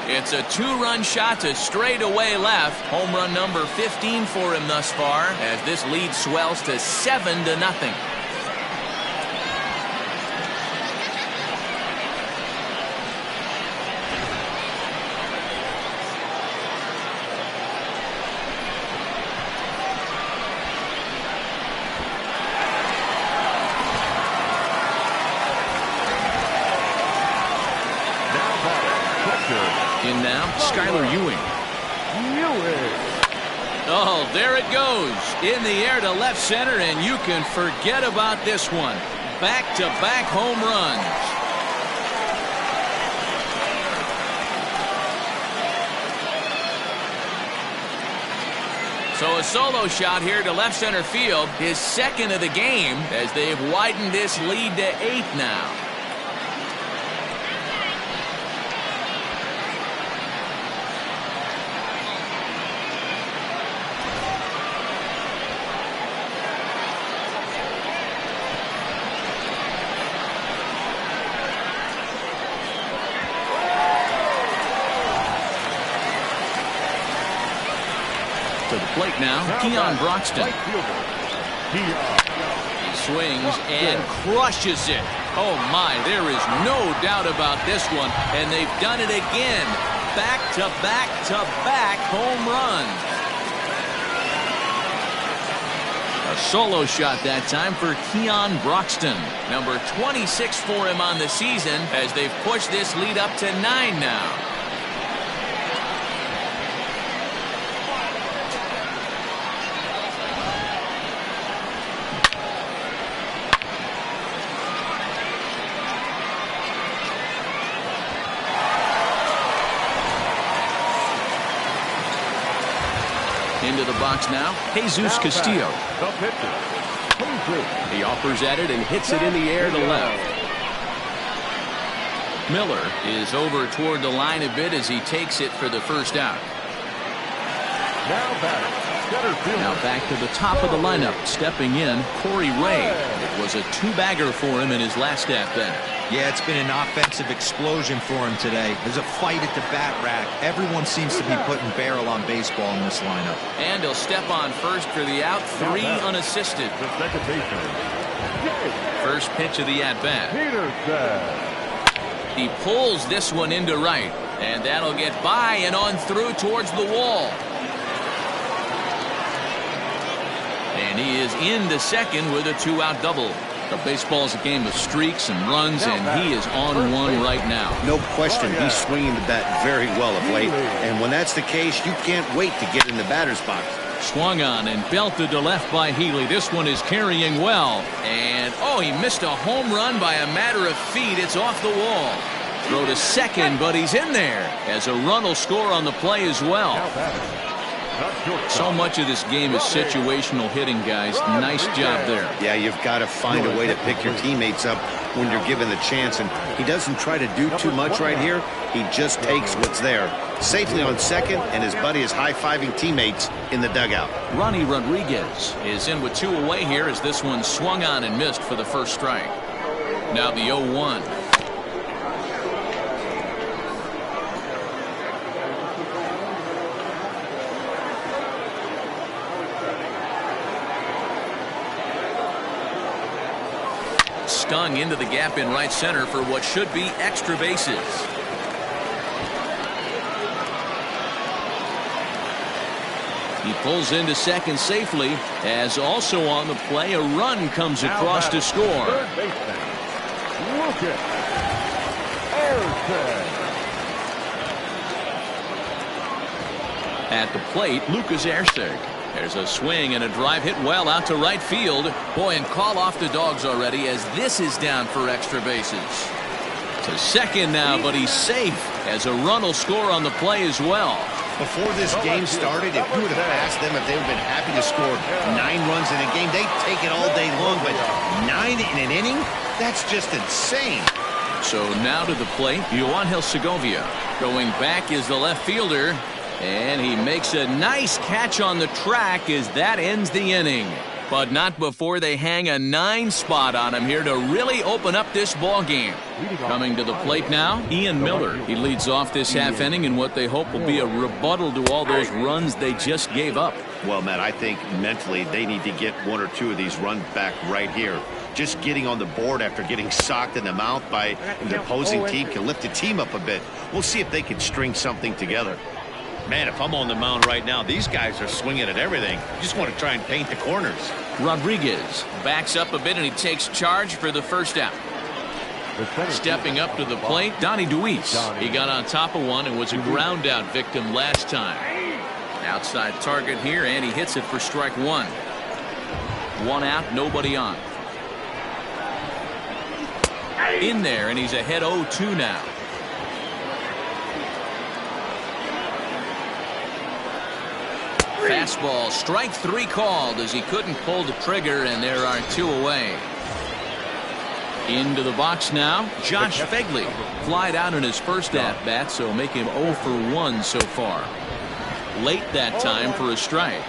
It's a two-run shot to straightaway left. Home run number 15 for him thus far as this lead swells to 7-0. In now, Skylar Ewing. Oh, there it goes. In the air to left center, and you can forget about this one. Back-to-back home runs. So a solo shot here to left center field, his second of the game, as they've widened this lead to 8 now. To the plate now, Keon Broxton. He swings and crushes it. Oh my, there is no doubt about this one. And they've done it again. Back-to-back-to-back home runs. A solo shot that time for Keon Broxton. Number 26 for him on the season as they've pushed this lead up to 9 now. Into the box now, Jesus Castillo. He offers at it and hits it in the air to left. Miller is over toward the line a bit as he takes it for the first out. Now batting, Now back to the top of the lineup. Stepping in, Corey Ray. It was a two-bagger for him in his last at-bat. Yeah, it's been an offensive explosion for him today. There's a fight at the bat rack. Everyone seems to be putting barrel on baseball in this lineup. And he'll step on first for the out. 3 unassisted. First pitch of the at-bat. He pulls this one into right. And that'll get by and on through towards the wall. And he is into second with a 2-out double. The baseball is a game of streaks and runs, and he is on one right now. No question, he's swinging the bat very well of late. And when that's the case, you can't wait to get in the batter's box. Swung on and belted to left by Healy. This one is carrying well. And, oh, he missed a home run by a matter of feet. It's off the wall. Throw to second, but he's in there as a run will score on the play as well. So much of this game is situational hitting, guys. Nice job there. Yeah, you've got to find a way to pick your teammates up when you're given the chance. And he doesn't try to do too much right here. He just takes what's there. Safely on second, and his buddy is high-fiving teammates in the dugout. Ronnie Rodriguez is in with 2 away here as this one swung on and missed for the first strike. Now the 0-1. Stung into the gap in right center for what should be extra bases. He pulls into second safely, as also on the play a run comes across to score. At the plate, Lucas Ersteg. There's a swing and a drive hit well out to right field. Boy, and call off the dogs already as this is down for extra bases. To second now, but he's safe as a run will score on the play as well. Before this game started, if you would have asked them if they would have been happy to score 9 runs in a game, they'd take it all day long. But 9 in an inning? That's just insane. So now to the plate, Yoangel Segovia. Going back is the left fielder. And he makes a nice catch on the track as that ends the inning. But not before they hang a 9 spot on him here to really open up this ball game. Coming to the plate now, Ian Miller. He leads off this half inning in what they hope will be a rebuttal to all those runs they just gave up. Well, Matt, I think mentally they need to get 1 or 2 of these runs back right here. Just getting on the board after getting socked in the mouth by the opposing team can lift the team up a bit. We'll see if they can string something together. Man, if I'm on the mound right now, these guys are swinging at everything. You just want to try and paint the corners. Rodriguez backs up a bit and he takes charge for the first out. Stepping up to the plate, Donnie Duis. He got on top of one and was a ground out victim last time. Outside target here, and he hits it for strike 1. 1 out, nobody on. In there, and he's ahead 0-2 now. Fastball, strike 3 called as he couldn't pull the trigger, and there are 2 away. Into the box now, Josh Fegley. Flied out in his first at-bat, so make him 0 for 1 so far. Late that time for a strike.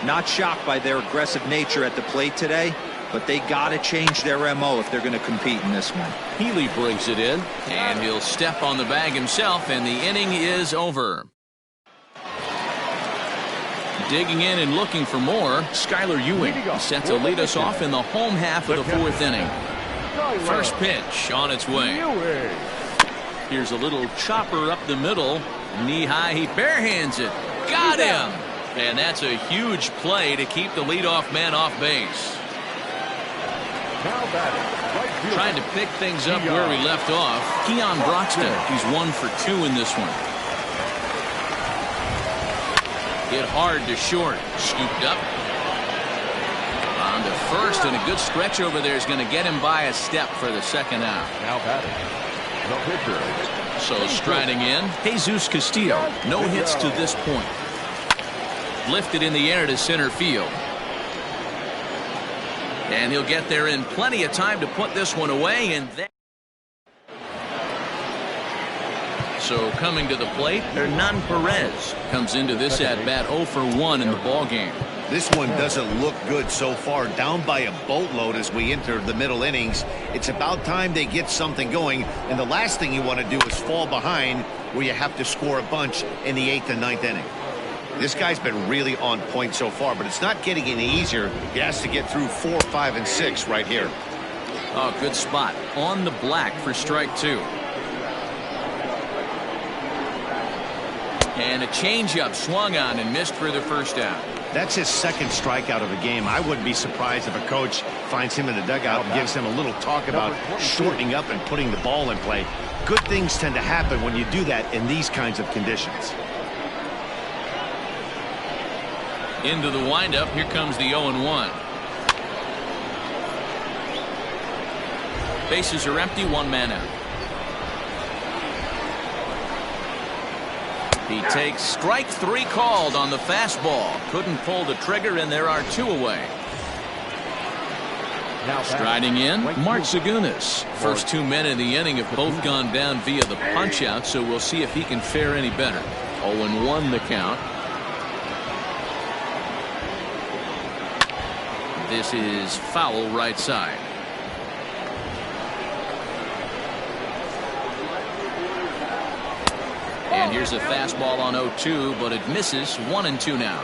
Not shocked by their aggressive nature at the plate today, but they got to change their MO if they're going to compete in this one. Healy brings it in, and he'll step on the bag himself, and the inning is over. Digging in and looking for more, Skylar Ewing set to lead us off in the home half of the 4th inning. First pitch on its way. Here's a little chopper up the middle. Knee high, he barehands it. Got him! And that's a huge play to keep the leadoff man off base. Trying to pick things up where we left off. Keon Broxton, he's 1 for 2 in this one. Hit hard to short. Scooped up. On to first, and a good stretch over there is going to get him by a step for the second out. Now batting, the pitcher. So striding in, Jesus Castillo. No hits to this point. Lifted in the air to center field. And he'll get there in plenty of time to put this one away, and then So coming to the plate, Hernan Perez comes into this at bat 0 for 1 in the ball game. This one doesn't look good so far. Down by a boatload as we enter the middle innings. It's about time they get something going, and the last thing you want to do is fall behind where you have to score a bunch in the 8th and 9th inning. This guy's been really on point so far, but it's not getting any easier. He has to get through 4, 5, and 6 right here. Oh, good spot on the black for strike 2. And a changeup swung on and missed for the first out. That's his second strikeout of the game. I wouldn't be surprised if a coach finds him in the dugout and gives him a little talk about shortening up and putting the ball in play. Good things tend to happen when you do that in these kinds of conditions. Into the windup, here comes the 0-1. Bases are empty, 1 man out. He takes strike 3 called on the fastball. Couldn't pull the trigger, and there are 2 away. Striding in, Mark Zagunis. First 2 men in the inning have both gone down via the punch-out, so we'll see if he can fare any better. 0-1 the count. This is foul right side. And here's a fastball on 0-2, but it misses. 1-2 now.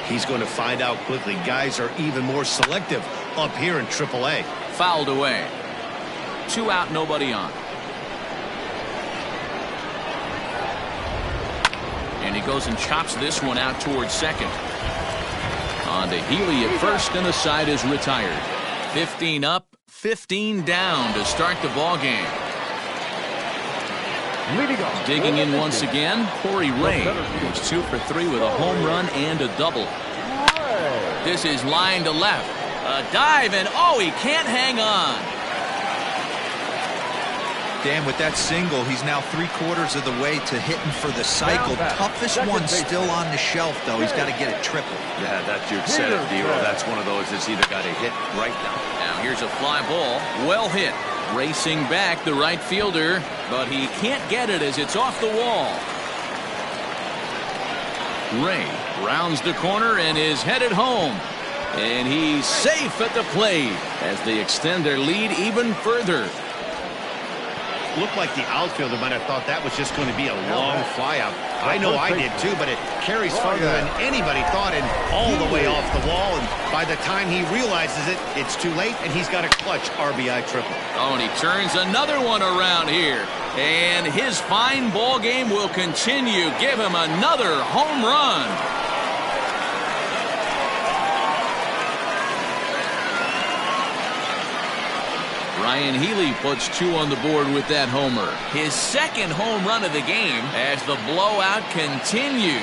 He's going to find out quickly. Guys are even more selective up here in AAA. Fouled away. 2 out, nobody on. And he goes and chops this one out towards second. On to Healy at first, and the side is retired. 15 up, 15 down to start the ball game. Digging in once again, Corey Ray. He's 2 for 3 with a home run and a double. This is line to left. A dive, and oh, he can't hang on. Dan, with that single, he's now 3/4 of the way to hitting for the cycle. Toughest one still on the shelf, though. He's got to get it triple. Yeah, you said it, D-Roll. That's one of those that's either got to hit right now. Now here's a fly ball. Well hit. Racing back the right fielder, but he can't get it as it's off the wall. Ray rounds the corner and is headed home. And he's safe at the plate as they extend their lead even further. Looked like the outfielder might have thought that was just going to be a long flyout. I know I did too, but it carries farther than anybody thought and all the way off the wall. And by the time he realizes it, it's too late, and he's got a clutch RBI triple. Oh, and he turns another one around here. And his fine ball game will continue. Give him another home run. Ryan Healy puts 2 on the board with that homer. His second home run of the game as the blowout continues.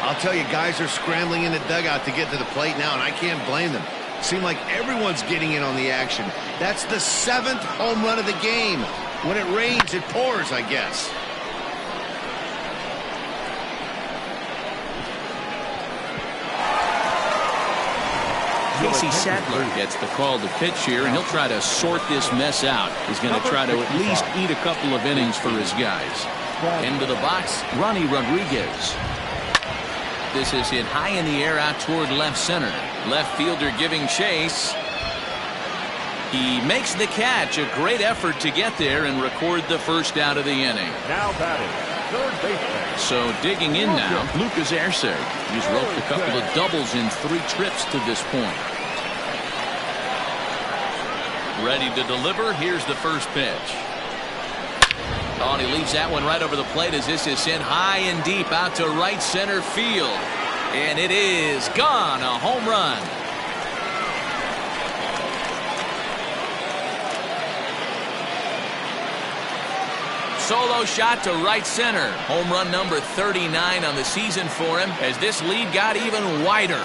I'll tell you, guys are scrambling in the dugout to get to the plate now, and I can't blame them. Seems like everyone's getting in on the action. That's the 7th home run of the game. When it rains, it pours, I guess. Casey Sadler gets the call to pitch here, and he'll try to sort this mess out. He's going to try to at least eat a couple of innings for his guys. Into the box, Ronnie Rodriguez. This is hit high in the air out toward left center. Left fielder giving chase. He makes the catch. A great effort to get there and record the first out of the inning. Now batting, third baseman. So digging in now, Lucas Erceg. He's roped a couple of doubles in 3 trips to this point. Ready to deliver. Here's the first pitch. Oh, and he leaves that one right over the plate as this is sent high and deep out to right center field. And it is gone. A home run. Solo shot to right center. Home run number 39 on the season for him as this lead got even wider.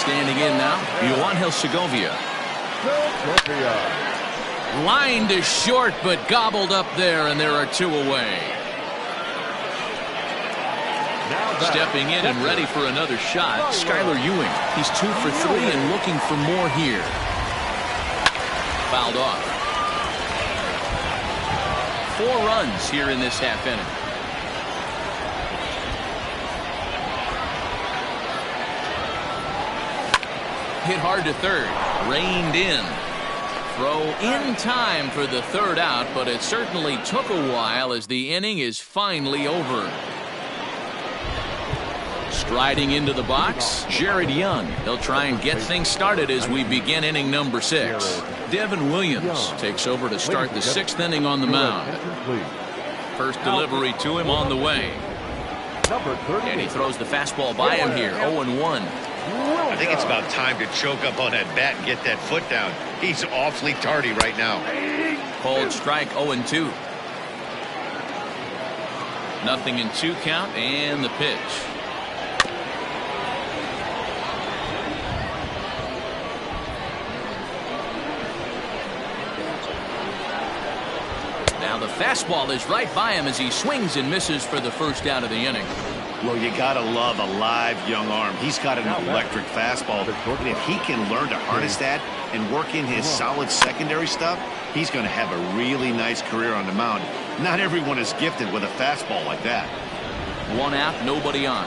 Standing in now, Johan Segovia. Line to short, but gobbled up there, and there are 2 away. Stepping in and ready for another shot, Skylar Ewing. He's 2 for 3 and looking for more here. Fouled off. 4 runs here in this half inning. Hit hard to third. Reined in. Throw in time for the 3rd out, but it certainly took a while as the inning is finally over. Striding into the box, Jared Young. He'll try and get things started as we begin inning number 6. Devin Williams takes over to start the 6th inning on the mound. First delivery to him on the way. And he throws the fastball by him here, 0-1. I think it's about time to choke up on that bat and get that foot down. He's awfully tardy right now. Called strike, 0-2. Nothing in 2 count, and the pitch. Now the fastball is right by him as he swings and misses for the 1st out of the inning. Well, you gotta love a live young arm. He's got an electric fastball, and if he can learn to harness that and work in his solid secondary stuff, he's going to have a really nice career on the mound. Not everyone is gifted with a fastball like that. 1 out, nobody on.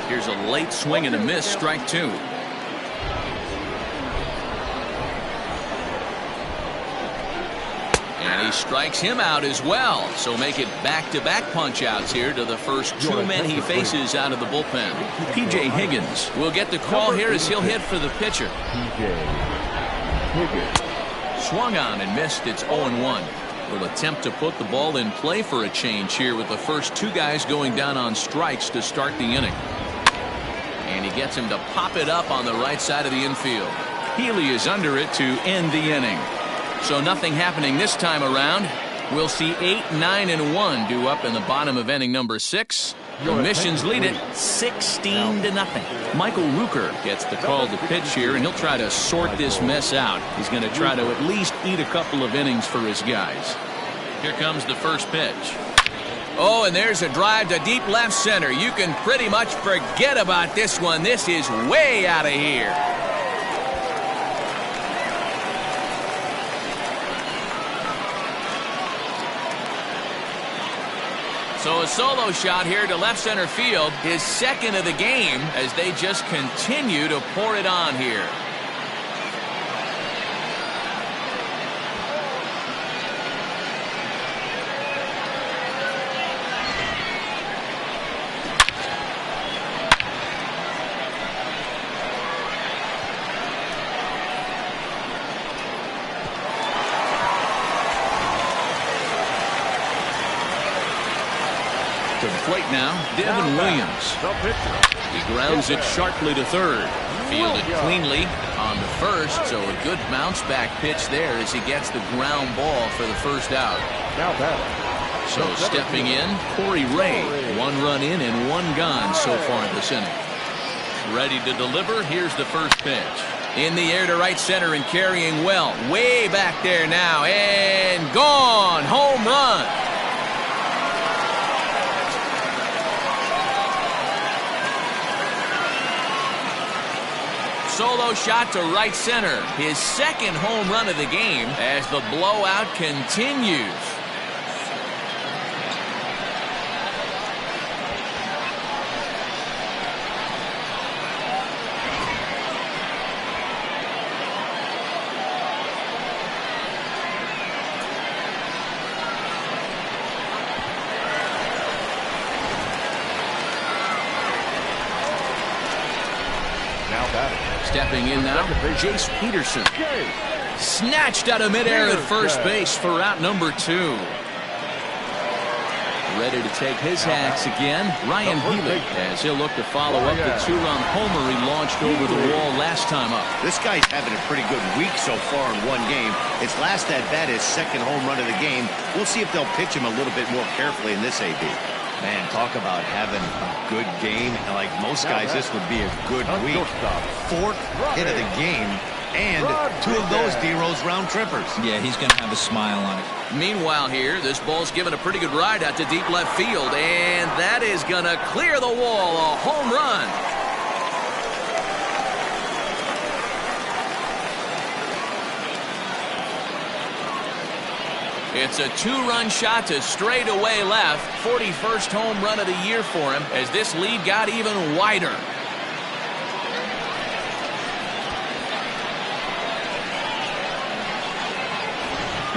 Here's a late swing and a miss, strike 2. And he strikes him out as well. So make it back-to-back punch-outs here to the first 2 men he faces out of the bullpen. P.J. Higgins will get the call here as he'll hit for the pitcher. Swung on and missed. It's 0-1. Will attempt to put the ball in play for a change here with the first 2 guys going down on strikes to start the inning. And he gets him to pop it up on the right side of the infield. Healy is under it to end the inning. So nothing happening this time around. We'll see 8, 9, and 1 due up in the bottom of inning number 6. The Missions lead it 16-0. Michael Rooker gets the call to pitch here, and he'll try to sort this mess out. He's going to try to at least eat a couple of innings for his guys. Here comes the first pitch. Oh, and there's a drive to deep left center. You can pretty much forget about this one. This is way out of here. So a solo shot here to left center field, his 2nd of the game, as they just continue to pour it on here. To the plate now, Devin Williams. He grounds it sharply to 3rd. Fielded cleanly on the 1st, so a good bounce back pitch there as he gets the ground ball for the 1st out. So stepping in, Corey Ray. 1 run in and 1 gone so far this inning. Ready to deliver. Here's the first pitch. In the air to right center and carrying well. Way back there now and gone. Home run. Solo shot to right center. His 2nd home run of the game as the blowout continues. Stepping in now, Jace Peterson. Snatched out of midair at first base for out number 2. Ready to take his hacks again, Ryan Healy, as he'll look to follow up the 2-run homer he launched over the wall last time up. This guy's having a pretty good week so far in 1 game. His last at bat, his 2nd home run of the game. We'll see if they'll pitch him a little bit more carefully in this AB. Man, talk about having a good game. Like most guys, this would be a good week. Fourth hit of the game, and two of those D-Rose round trippers. Yeah, he's going to have a smile on it. Meanwhile here, this ball's given a pretty good ride out to deep left field, and that is going to clear the wall. A home run. It's a two-run shot to straightaway left. 41st home run of the year for him as this lead got even wider.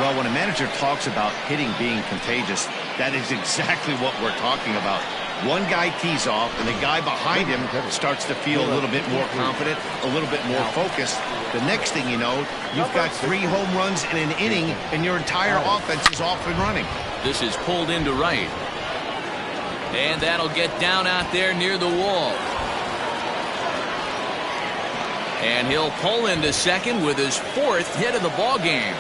Well, when a manager talks about hitting being contagious, that is exactly what we're talking about. One guy tees off, and the guy behind him starts to feel a little bit more confident, a little bit more focused. The next thing you know, you've got 3 home runs in an inning, and your entire offense is off and running. This is pulled into right. And that'll get down out there near the wall. And he'll pull into second with his 4th hit of the ball game.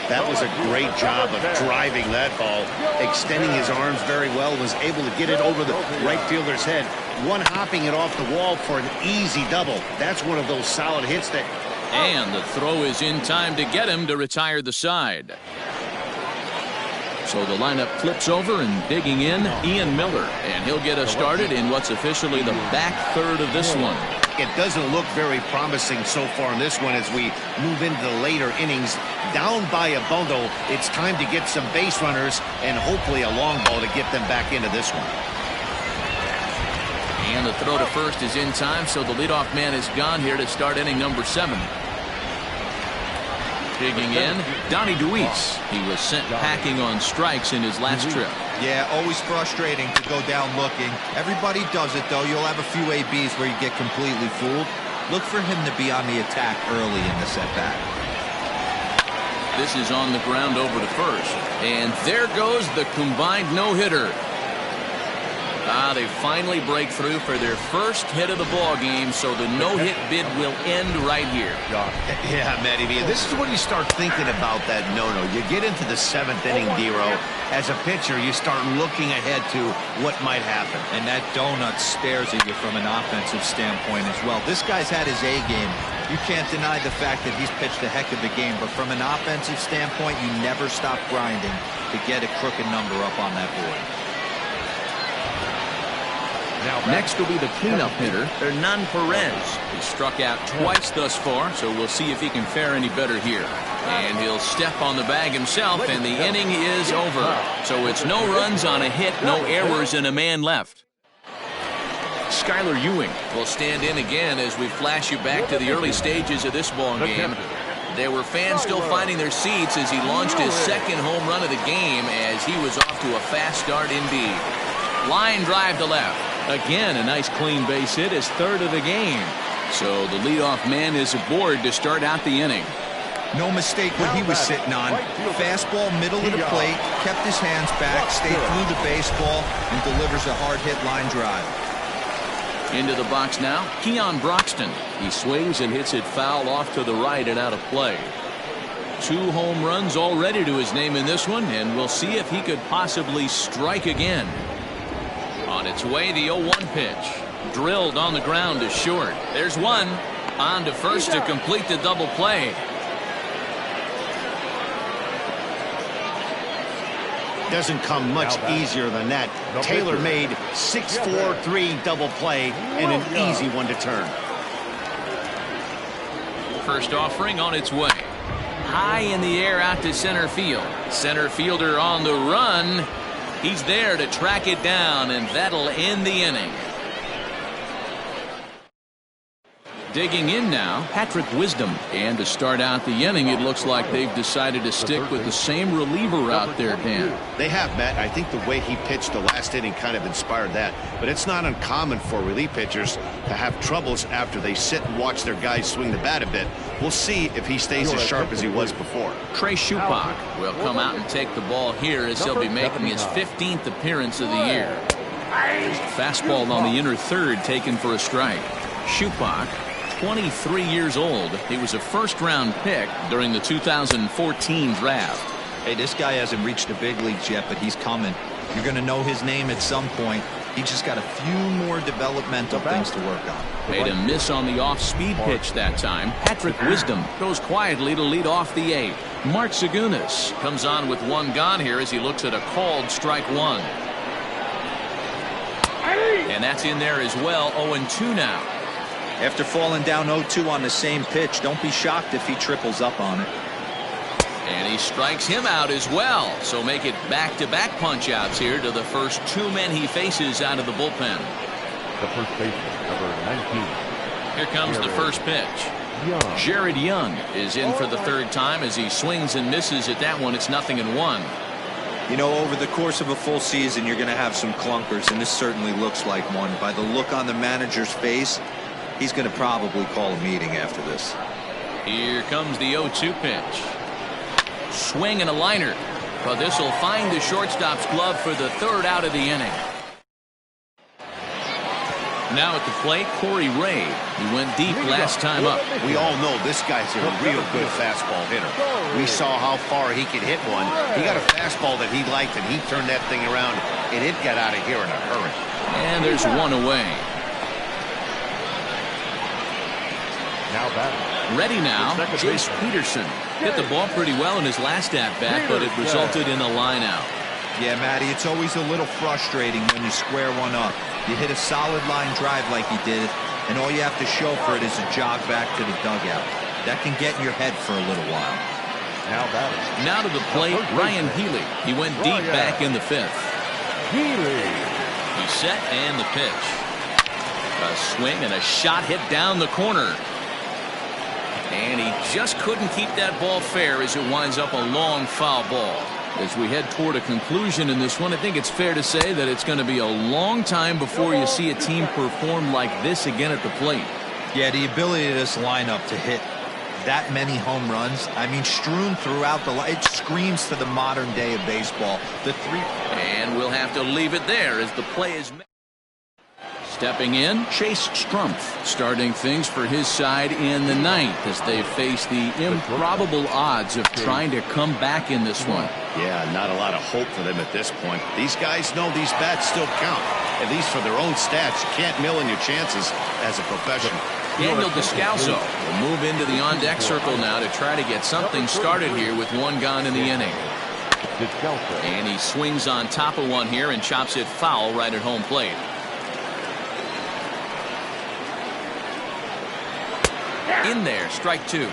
That was a great job of driving that ball, extending his arms very well, was able to get it over the right fielder's head, one-hopping it off the wall for an easy double. That's one of those solid hits that... And the throw is in time to get him to retire the side. So the lineup flips over, and digging in, Ian Miller, and he'll get us started in what's officially the back third of this one. It doesn't look very promising so far in this one as we move into the later innings. Down by a bundle, it's time to get some base runners and hopefully a long ball to get them back into this one. And the throw to first is in time, so the leadoff man is gone here to start inning number 7. Digging in, Donnie DeWeese. He was sent packing on strikes in his last trip. Yeah, always frustrating to go down looking. Everybody does it, though. You'll have a few ABs where you get completely fooled. Look for him to be on the attack early in the setback. This is on the ground over to first. And there goes the combined no-hitter. They finally break through for their first hit of the ball game, so the no-hit bid will end right here. Yeah, Matty V, this is when you start thinking about that no-no. You get into the 7th inning, D-Row. As a pitcher, you start looking ahead to what might happen. And that donut stares at you from an offensive standpoint as well. This guy's had his A game. You can't deny the fact that he's pitched a heck of a game, but from an offensive standpoint, you never stop grinding to get a crooked number up on that board. Next will be the cleanup hitter, Hernan Perez. He struck out twice thus far, so we'll see if he can fare any better here. And he'll step on the bag himself, and the inning is over. So it's no runs on a hit, no errors, and a man left. Skylar Ewing will stand in again as we flash you back to the early stages of this ball game. There were fans still finding their seats as he launched his 2nd home run of the game as he was off to a fast start indeed. Line drive to left. Again, a nice clean base hit, his 3rd of the game. So the leadoff man is aboard to start out the inning. No mistake what he was sitting on. Fastball, middle of the plate, kept his hands back, stayed through the baseball, and delivers a hard-hit line drive. Into the box now, Keon Broxton. He swings and hits it foul off to the right and out of play. 2 home runs already to his name in this one, and we'll see if he could possibly strike again. On its way, the 0-1 pitch. Drilled on the ground to short. There's one. On to first to complete the double play. Doesn't come much easier than that. Taylor made 6-4-3 double play and an easy one to turn. First offering on its way. High in the air out to center field. Center fielder on the run. He's there to track it down, and that'll end the inning. Digging in now, Patrick Wisdom. And to start out the inning, it looks like they've decided to stick with the same reliever out there, Dan. They have, Matt. I think the way he pitched the last inning kind of inspired that. But it's not uncommon for relief pitchers to have troubles after they sit and watch their guys swing the bat a bit. We'll see if he stays as sharp as he was before. Trey Shupak will come out and take the ball here as he'll be making his 15th appearance of the year. Fastball on the inner third taken for a strike. Shupak, 23 years old. He was a first-round pick during the 2014 draft. Hey, this guy hasn't reached the big leagues yet, but he's coming. You're going to know his name at some point. He just got a few more developmental things to work on. Made a miss on the off-speed pitch that time. Patrick Wisdom goes quietly to lead off the 8th. Mark Segunas comes on with one gone here as he looks at a called strike one. And that's in there as well. 0-2 now. After falling down 0-2 on the same pitch, don't be shocked if he triples up on it. And he strikes him out as well. So make it back-to-back punch-outs here to the first 2 men he faces out of the bullpen. The first baseman, number 19. Here comes the first pitch. Jared Young is in for the 3rd time as he swings and misses at that one. It's 0-1. You know, over the course of a full season, you're going to have some clunkers, and this certainly looks like one. By the look on the manager's face, he's going to probably call a meeting after this. Here comes the 0-2 pitch. Swing and a liner, but this will find the shortstop's glove for the 3rd out of the inning. Now at the plate, Corey Ray. He went deep last time up. We all know this guy's a real good fastball hitter. We saw how far he could hit one. He got a fastball that he liked, and he turned that thing around, and it got out of here in a hurry. And there's one away. Now batting. Ready now, Jace Peterson. Hit the ball pretty well in his last at-bat, but it resulted in a line-out. Yeah, Matty, it's always a little frustrating when you square one up. You hit a solid line drive like he did, and all you have to show for it is a jog back to the dugout. That can get in your head for a little while. Now to the plate, Ryan Healy. He went deep back in the 5th. He's set and the pitch. A swing and a shot hit down the corner. And he just couldn't keep that ball fair as it winds up a long foul ball. As we head toward a conclusion in this one, I think it's fair to say that it's going to be a long time before you see a team perform like this again at the plate. Yeah, the ability of this lineup to hit that many home runs, I mean, strewn throughout the line, it screams to the modern day of baseball. And we'll have to leave it there as the play is made. Stepping in, Chase Strumpf starting things for his side in the 9th as they face the improbable odds of trying to come back in this one. Yeah, not a lot of hope for them at this point. These guys know these bats still count, at least for their own stats. You can't mill in your chances as a professional. Daniel Descalso will move into the on-deck circle now to try to get something started here with one gone in the inning. And he swings on top of one here and chops it foul right at home plate. In there, strike 2.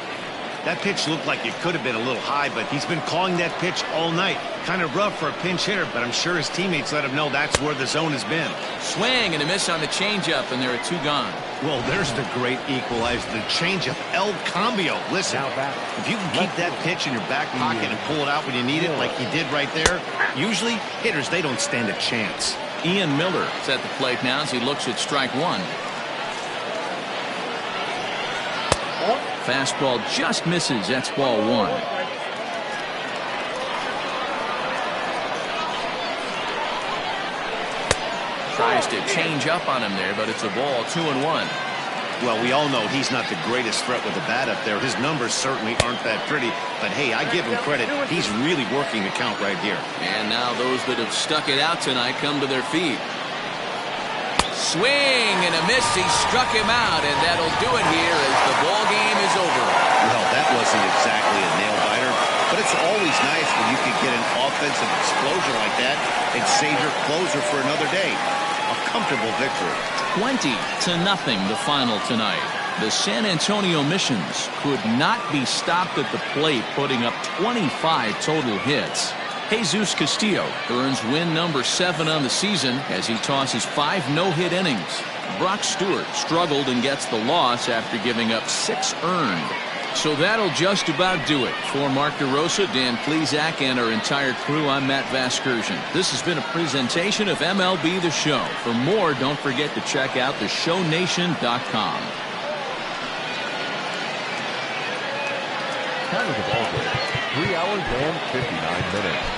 That pitch looked like it could have been a little high, but he's been calling that pitch all night. Kind of rough for a pinch hitter, but I'm sure his teammates let him know that's where the zone has been. Swing and a miss on the changeup, and there are 2 gone. Well, there's the great equalizer, the changeup, El Cambio. Listen, if you can keep that pitch in your back pocket and pull it out when you need it, like he did right there, usually hitters, they don't stand a chance. Ian Miller is at the plate now as he looks at strike 1. Fastball just misses. That's ball 1. Tries to change up on him there, but it's a ball. 2-1. Well, we all know he's not the greatest threat with the bat up there. His numbers certainly aren't that pretty, but hey, I give him credit. He's really working the count right here. And now those that have stuck it out tonight come to their feet. Swing and a miss. He struck him out, and that'll do it here as the ball game is over. Well, that wasn't exactly a nail-biter, but it's always nice when you can get an offensive explosion like that and save your closer for another day. A comfortable victory. 20-0 the final tonight. The San Antonio Missions could not be stopped at the plate, putting up 25 total hits. Jesus Castillo earns win number 7 on the season as he tosses 5 no-hit innings. Brock Stewart struggled and gets the loss after giving up 6 earned. So that'll just about do it. For Mark DeRosa, Dan Plesac, and our entire crew, I'm Matt Vasgersian. This has been a presentation of MLB The Show. For more, don't forget to check out theshownation.com. Time of the ball game, 3 hours and 59 minutes.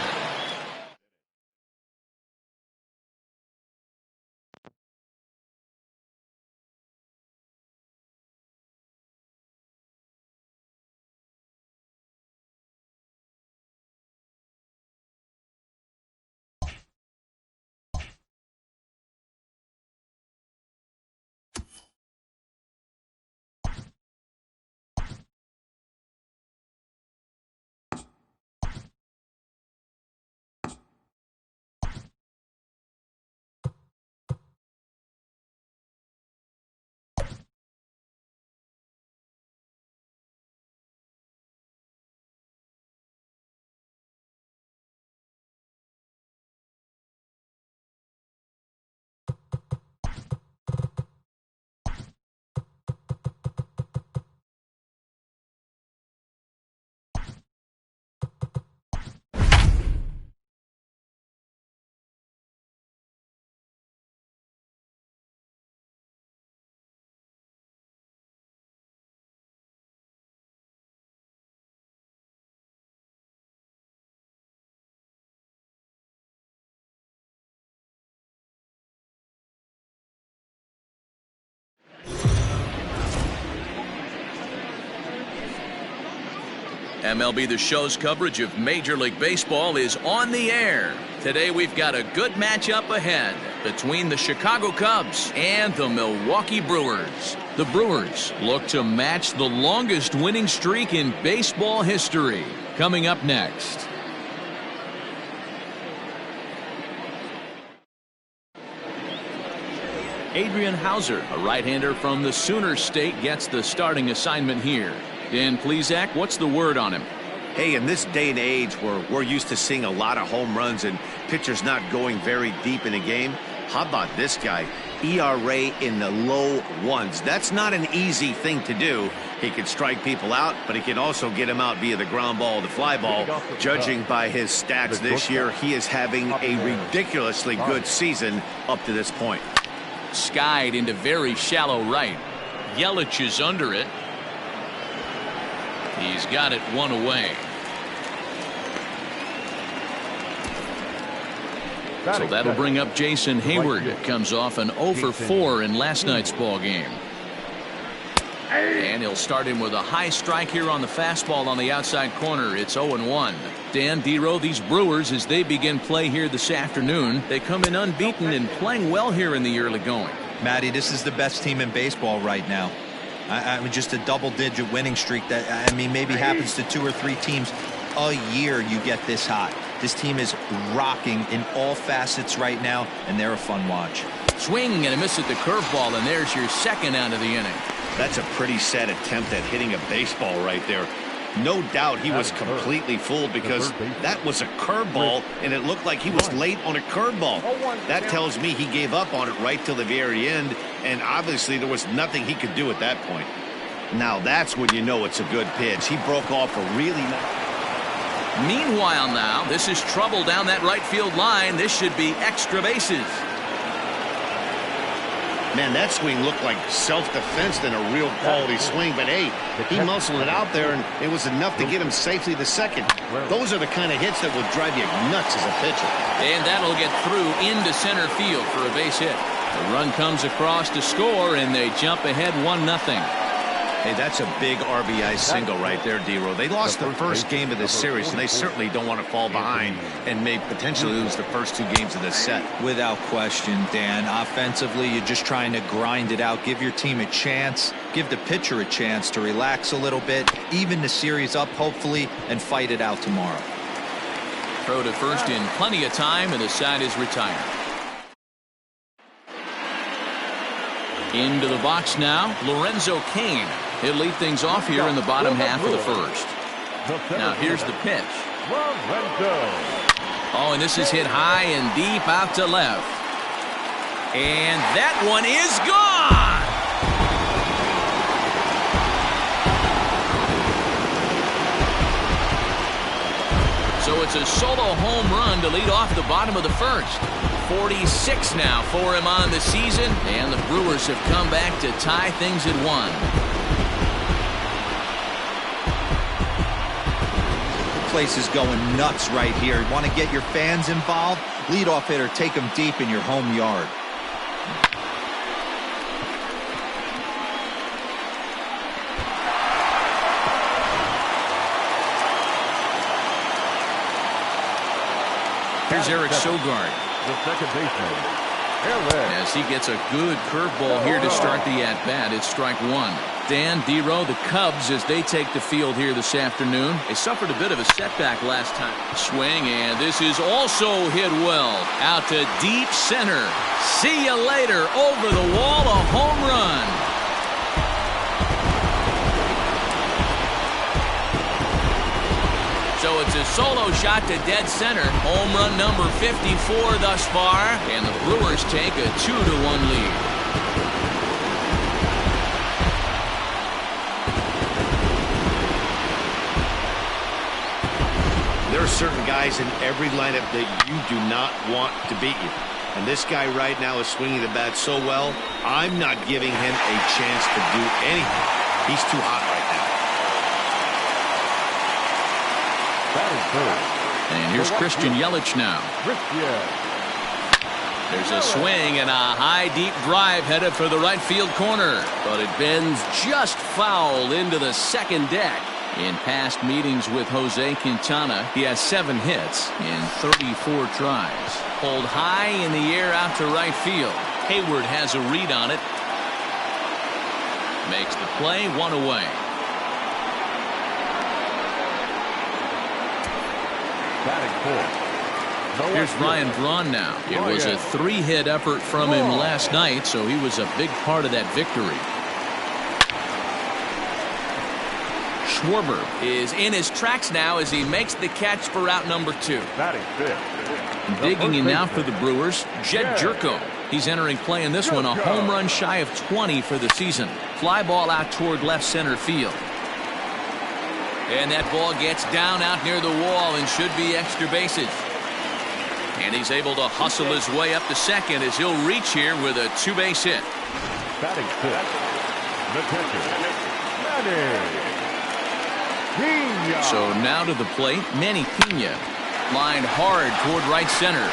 MLB The Show's coverage of Major League Baseball is on the air. Today we've got a good matchup ahead between the Chicago Cubs and the Milwaukee Brewers. The Brewers look to match the longest winning streak in baseball history. Coming up next. Adrian Hauser, a right-hander from the Sooner State, gets the starting assignment here. Dan Plesac, what's the word on him? Hey, in this day and age where we're used to seeing a lot of home runs and pitchers not going very deep in a game, how about this guy? ERA in the low ones. That's not an easy thing to do. He can strike people out, but he can also get them out via the ground ball, the fly ball. Judging by his stats this year, he is having a ridiculously good season up to this point. Skied into very shallow right. Yelich is under it. He's got it one away. So that'll bring up Jason Hayward. Comes off an 0 for 4 in last night's ball game. And he'll start him with a high strike here on the fastball on the outside corner. It's 0-1. Dan Dero, these Brewers, as they begin play here this afternoon, they come in unbeaten and playing well here in the early going. Matty, this is the best team in baseball right now. I mean, just a double-digit winning streak that, I mean, maybe happens to 2 or 3 teams a year. You get this hot. This team is rocking in all facets right now, and they're a fun watch. Swing and a miss at the curveball, and there's your second out of the inning. That's a pretty sad attempt at hitting a baseball right there. No doubt he was completely fooled because that was a curveball, and it looked like he was late on a curveball. That tells me he gave up on it right till the very end, and obviously there was nothing he could do at that point. Now that's when you know it's a good pitch. He broke off a really nice. Meanwhile now, this is trouble down that right field line. This should be extra bases. Man, that swing looked like self-defense than a real quality swing. But, hey, he muscled it out there, and it was enough to get him safely to second. Those are the kind of hits that will drive you nuts as a pitcher. And that'll get through into center field for a base hit. The run comes across to score, and they jump ahead 1-0. Hey, that's a big RBI single right there, Dero. They lost the first game of this series, and they certainly don't want to fall behind and may potentially lose the first 2 games of this set. Without question, Dan. Offensively, you're just trying to grind it out, give your team a chance, give the pitcher a chance to relax a little bit, even the series up, hopefully, and fight it out tomorrow. Throw to first in plenty of time, and the side is retired. Into the box now, Lorenzo Cain. He'll lead things off here in the bottom half of the first. Now here's the pitch. Oh, and this is hit high and deep out to left. And that one is gone! So it's a solo home run to lead off the bottom of the first. 46 now for him on the season, and the Brewers have come back to tie things at 1. Place is going nuts right here. You want to get your fans involved? Leadoff hitter, take them deep in your home yard. Here's Eric Sogard. The second baseman. As he gets a good curveball here to start the at-bat, it's strike 1. Dan Dero, the Cubs, as they take the field here this afternoon. They suffered a bit of a setback last time. Swing, and this is also hit well. Out to deep center. See you later. Over the wall, a home run. So it's a solo shot to dead center. Home run number 54 thus far. And the Brewers take a 2-1 lead. There are certain guys in every lineup that you do not want to beat you. And this guy right now is swinging the bat so well, I'm not giving him a chance to do anything. He's too hot right now. And here's Christian Yelich now. There's a swing and a high deep drive headed for the right field corner, but it bends just foul into the second deck. In past meetings with Jose Quintana, he has 7 hits in 34 tries. Pulled high in the air out to right field. Hayward has a read on it. Makes the play, 1 away. Batting fourth. Here's Ryan Braun now. It was a 3-hit effort from him last night, so he was a big part of that victory. Schwarber is in his tracks now as he makes the catch for out number 2. Batting fifth. Digging in now for the Brewers, Jed Jerko. He's entering play in this one, a home run shy of 20 for the season. Fly ball out toward left center field. And that ball gets down out near the wall and should be extra bases. And he's able to hustle his way up to second as he'll reach here with a 2-base hit. Batting fifth. The catcher, Manny Pena. So now to the plate, Manny Pena. Lined hard toward right center.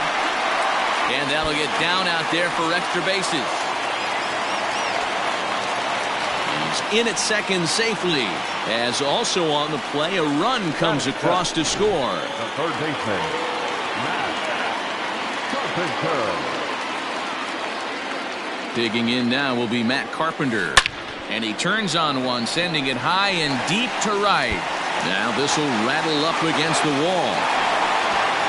And that'll get down out there for extra bases. He's in at second safely. As also on the play, a run comes across to score. The third baseman, Matt Carpenter. Digging in now will be Matt Carpenter. And he turns on one, sending it high and deep to right. Now this will rattle up against the wall.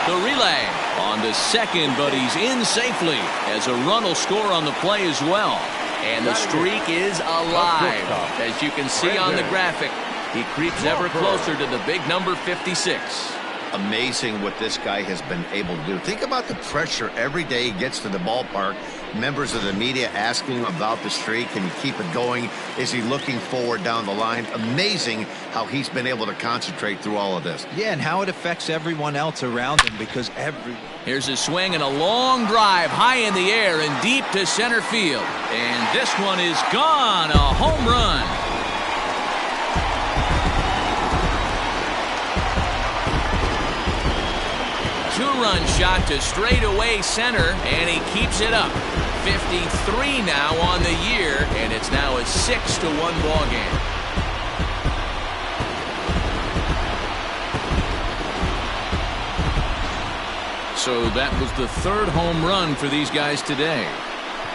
The relay on to second, but he's in safely as a run will score on the play as well. And the streak is alive. As you can see on the graphic, he creeps ever closer to the big number 56. Amazing what this guy has been able to do. Think about the pressure every day he gets to the ballpark. Members of the media asking him about the streak. Can he keep it going? Is he looking forward down the line? Amazing how he's been able to concentrate through all of this. Yeah, and how it affects everyone else around him because Here's a swing and a long drive high in the air and deep to center field. And this one is gone. A home run. Two-run shot to straightaway center, and he keeps it up. 53 now on the year, and it's now a 6-1 ball game. So that was the 3rd home run for these guys today.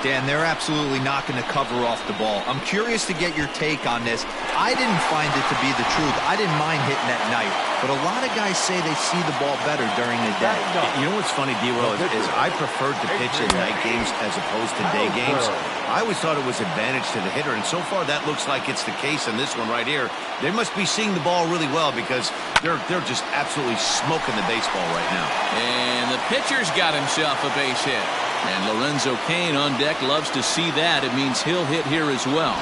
Dan, they're absolutely not going to cover off the ball. I'm curious to get your take on this. I didn't find it to be the truth. I didn't mind hitting at night, but a lot of guys say they see the ball better during the day. You know what's funny, D-Roll, is I preferred to pitch in night games as opposed to day games. I always thought it was advantage to the hitter, and so far that looks like it's the case in this one right here. They must be seeing the ball really well because they're just absolutely smoking the baseball right now. And the pitcher's got himself a base hit. And Lorenzo Cain on deck loves to see that. It means he'll hit here as well.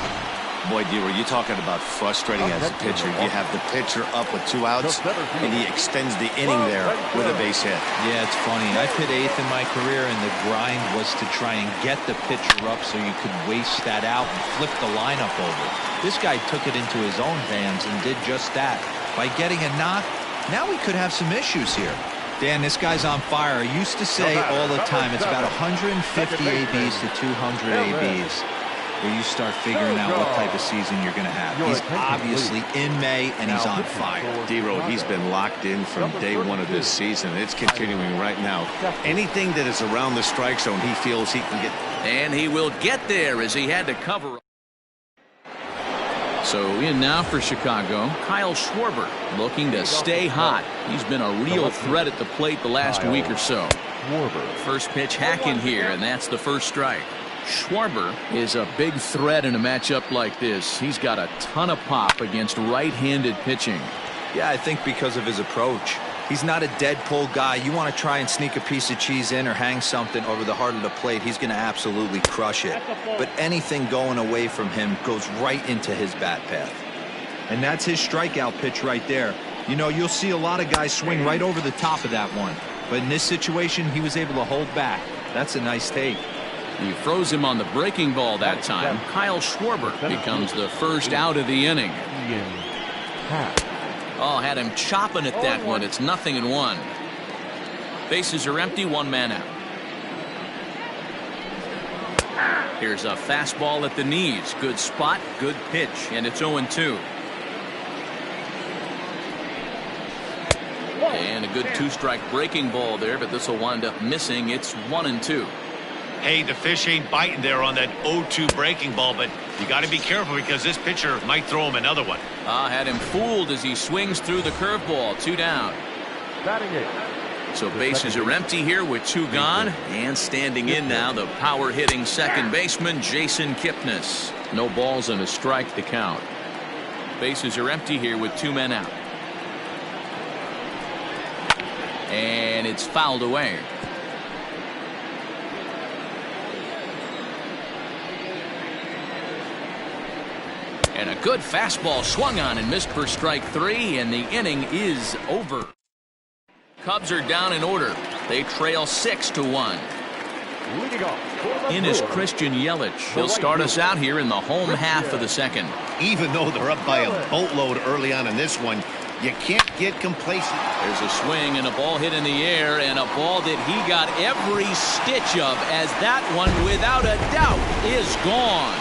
Boy, D-Roll, you're talking about frustrating as a pitcher. You have the pitcher up with 2 outs, and he extends the inning there with a base hit. Yeah, it's funny. I've hit 8th in my career, and the grind was to try and get the pitcher up so you could waste that out and flip the lineup over. This guy took it into his own hands and did just that. By getting a knock, now we could have some issues here. Dan, this guy's on fire. I used to say all the time it's about 150 ABs to 200 ABs where you start figuring out what type of season you're going to have. He's obviously in May, and he's on fire. D-Roll, he's been locked in from day one of this season. It's continuing right now. Anything that is around the strike zone, he feels he can get. And he will get there as he had to cover. So in now for Chicago, Kyle Schwarber looking to stay hot. He's been a real threat at the plate the last week or so. First pitch hacking here, and that's the first strike. Schwarber is a big threat in a matchup like this. He's got a ton of pop against right-handed pitching. Yeah, I think because of his approach. He's not a dead pull guy. You want to try and sneak a piece of cheese in or hang something over the heart of the plate, he's going to absolutely crush it. But anything going away from him goes right into his bat path. And that's his strikeout pitch right there. You know, you'll see a lot of guys swing right over the top of that one. But in this situation, he was able to hold back. That's a nice take. He froze him on the breaking ball that time. Kyle Schwarber becomes the first out of the inning. Oh, had him chopping at that one. It's 0-1. Bases are empty, 1 man out. Here's a fastball at the knees. Good spot, good pitch, and it's 0-2. good two-strike breaking ball there, but this will wind up missing. It's 1-2. Hey, the fish ain't biting there on that 0-2 breaking ball, but you got to be careful because this pitcher might throw him another one. Had him fooled as he swings through the curveball. 2 down. Batting it. So bases are empty here with 2 gone. And standing in now, the power-hitting second baseman, Jason Kipnis. No balls and a strike to count. Bases are empty here with 2 men out. And it's fouled away. And a good fastball swung on and missed for strike 3, and the inning is over. Cubs are down in order. They trail 6-1. Leading off. In is Christian Yelich. He'll start us out here in the home half of the second. Even though they're up by a boatload early on in this one, you can't get complacent. There's a swing and a ball hit in the air, and a ball that he got every stitch of, as that one, without a doubt, is gone.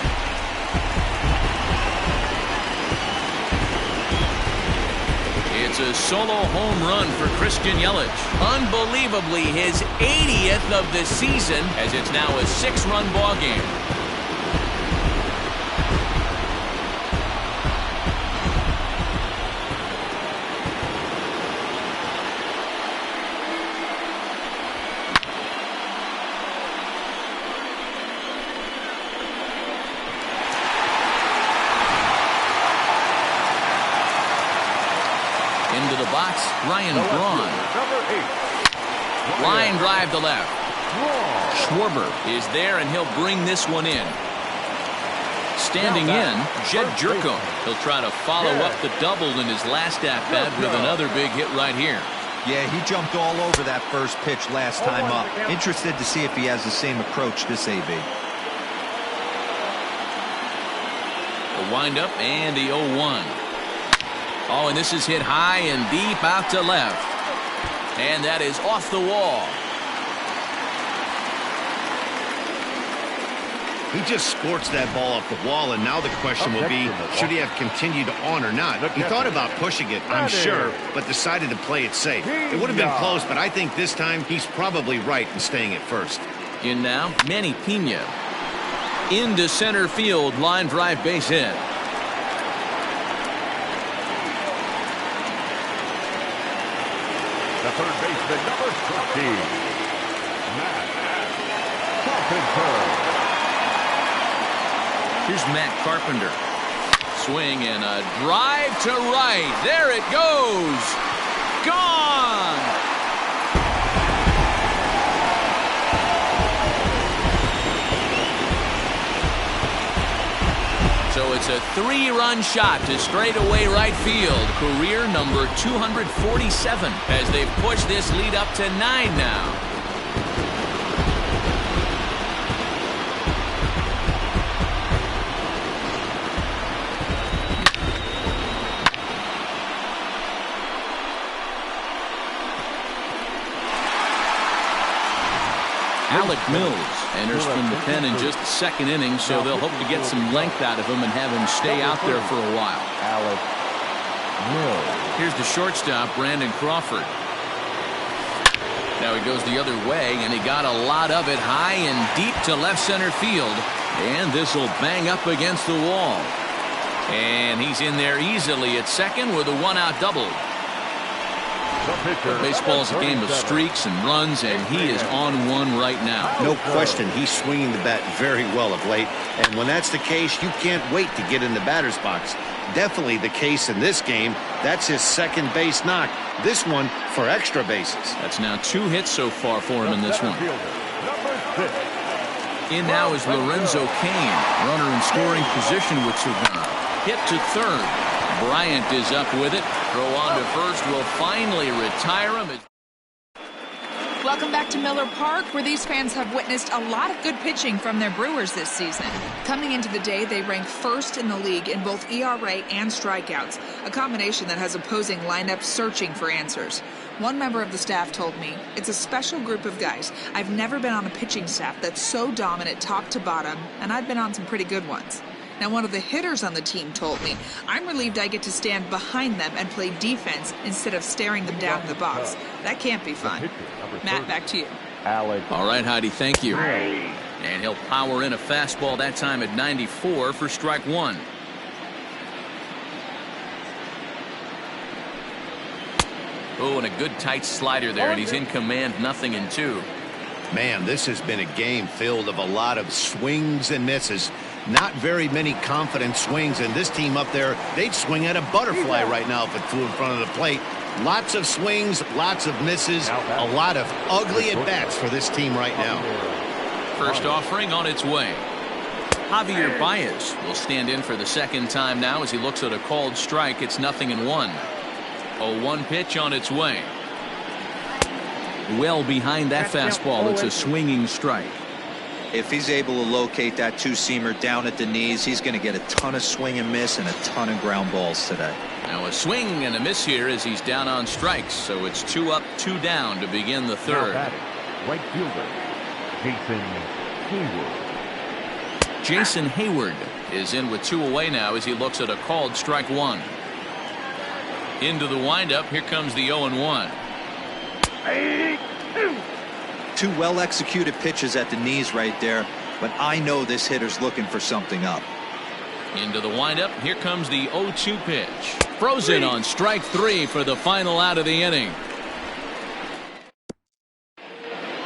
It's a solo home run for Christian Yelich. Unbelievably, his 80th of the season, as it's now a 6-run ball game. Into the box, Ryan Braun. Line drive to left. Schwarber is there, and he'll bring this one in. Standing in, Jed Jerko. He'll try to follow up the double in his last at-bat with another big hit right here. Yeah, he jumped all over that first pitch last time up. Interested to see if he has the same approach this AB. The windup and the 0-1. Oh, and this is hit high and deep out to left. And that is off the wall. He just sports that ball off the wall, and now the question will be, should he have continued on or not? He thought about pushing it, I'm sure, but decided to play it safe. It would have been close, but I think this time he's probably right in staying at first. In now, Manny Pena. Into center field, line drive base hit. The third baseman, number 20, Matt Carpenter. Here's Matt Carpenter. Swing and a drive to right. There it goes. Gone. So it's a 3-run shot to straightaway right field. Career number 247 as they've pushed this lead up to 9 now. Alec Mills enters from the pen in just the second inning, so they'll hope to get some length out of him and have him stay out there for a while. Alec Mills. Here's the shortstop, Brandon Crawford. Now he goes the other way, and he got a lot of it high and deep to left center field. And this will bang up against the wall. And he's in there easily at second with a 1-out double. Baseball is a game of streaks and runs, and he is on one right now. No question, he's swinging the bat very well of late, and when that's the case, you can't wait to get in the batter's box. Definitely the case in this game. That's his second base knock. This one for extra bases. That's now 2 hits so far for him in this one. In now is Lorenzo Cain, runner in scoring position with 2 gone. Hit to third. Bryant is up with it. Throw on to first will finally retire him. Welcome back to Miller Park, where these fans have witnessed a lot of good pitching from their Brewers this season. Coming into the day, they rank first in the league in both ERA and strikeouts, a combination that has opposing lineups searching for answers. One member of the staff told me, "It's a special group of guys. I've never been on a pitching staff that's so dominant top to bottom, and I've been on some pretty good ones." Now, one of the hitters on the team told me, "I'm relieved I get to stand behind them and play defense instead of staring them down in the box. That can't be fun." Matt, back to you. All right, Heidi, thank you. And he'll power in a fastball that time at 94 for strike one. Oh, and a good tight slider there, and he's in command, 0-2. Man, this has been a game filled of a lot of swings and misses. Not very many confident swings, and this team up there, they'd swing at a butterfly right now if it flew in front of the plate. Lots of swings, lots of misses, a lot of ugly at-bats for this team right now. First offering on its way. Javier Baez will stand in for the second time now as he looks at a called strike. It's 0-1. 0-1 pitch on its way. Well behind that fastball. It's a swinging strike. If he's able to locate that two-seamer down at the knees, he's going to get a ton of swing and miss and a ton of ground balls today. Now a swing and a miss here as he's down on strikes. So it's 2 up, 2 down to begin the third. Right fielder, Jason Hayward. Jason Hayward is in with 2 away now as he looks at a called strike one. Into the windup. Here comes the 0-1. 2 well-executed pitches at the knees right there, but I know this hitter's looking for something up. Into the windup. Here comes the 0-2 pitch. Frozen on strike 3 for the final out of the inning.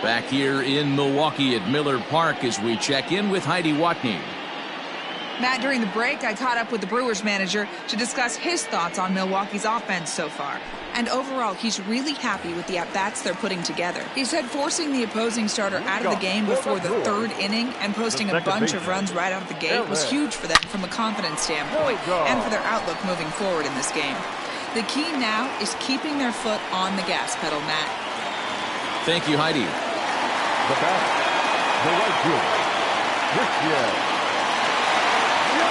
Back here in Milwaukee at Miller Park as we check in with Heidi Watney. Matt, during the break, I caught up with the Brewers manager to discuss his thoughts on Milwaukee's offense so far. And overall, he's really happy with the at-bats they're putting together. He said forcing the opposing starter out of the game before the 3rd inning and posting a bunch of runs right out of the gate was huge for them from a confidence standpoint and for their outlook moving forward in this game. The key now is keeping their foot on the gas pedal, Matt. Thank you, Heidi. The bat, the right fielder, Christian.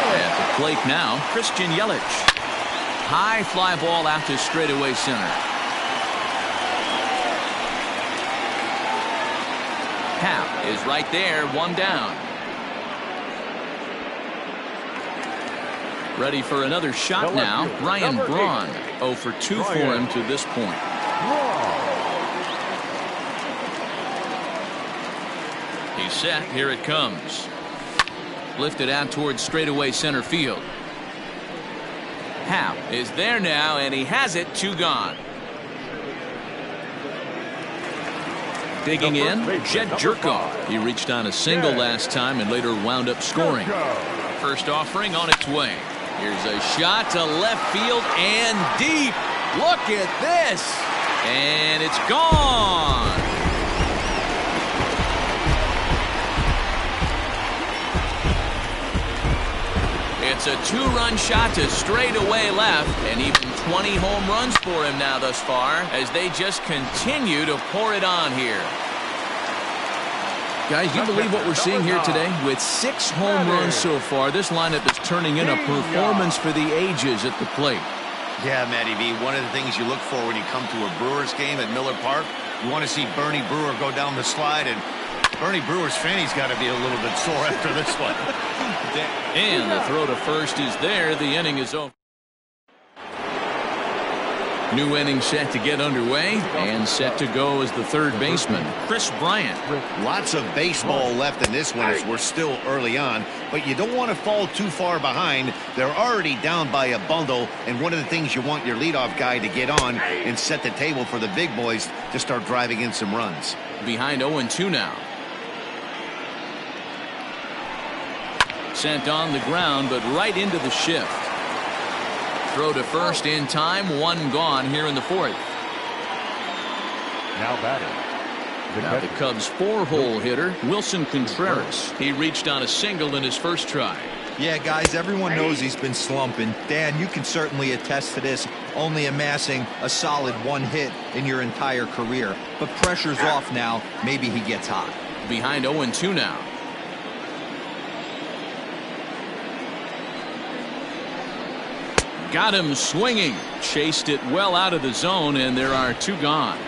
At the plate now, Christian Yelich. High fly ball out to straightaway center. Cap is right there, 1 down. Ready for another shot now. Ryan Braun, 0 for 2 for him to this point. He's set. Here it comes. Lifted out towards straightaway center field. Happ is there now, and he has it. 2 gone. Digging in, Jed Jerkoff. He reached on a single last time and later wound up scoring. First offering on its way. Here's a shot to left field and deep. Look at this. And it's gone. It's a 2-run shot to straightaway left, and even 20 home runs for him now thus far as they just continue to pour it on here. Guys, you believe what we're seeing here today? With 6 home runs so far, this lineup is turning in a performance for the ages at the plate. Yeah, Matty V, one of the things you look for when you come to a Brewers game at Miller Park, you want to see Bernie Brewer go down the slide, and Bernie Brewer's fanny's got to be a little bit sore after this one. And the throw to first is there. The inning is over. New inning set to get underway and set to go as the third baseman, Chris Bryant. Lots of baseball left in this one as we're still early on, but you don't want to fall too far behind. They're already down by a bundle, and one of the things you want your leadoff guy to get on and set the table for the big boys to start driving in some runs. Behind 0-2 now. Sent on the ground, but right into the shift. Throw to first in time. 1 gone here in the 4th. Now batting. Now the Cubs' 4-hole hitter, Wilson Contreras. He reached on a single in his first try. Yeah, guys, everyone knows he's been slumping. Dan, you can certainly attest to this, only amassing a solid 1 hit in your entire career. But pressure's off now. Maybe he gets hot. Behind 0-2 now. Got him swinging. Chased it well out of the zone, and there are 2 gone.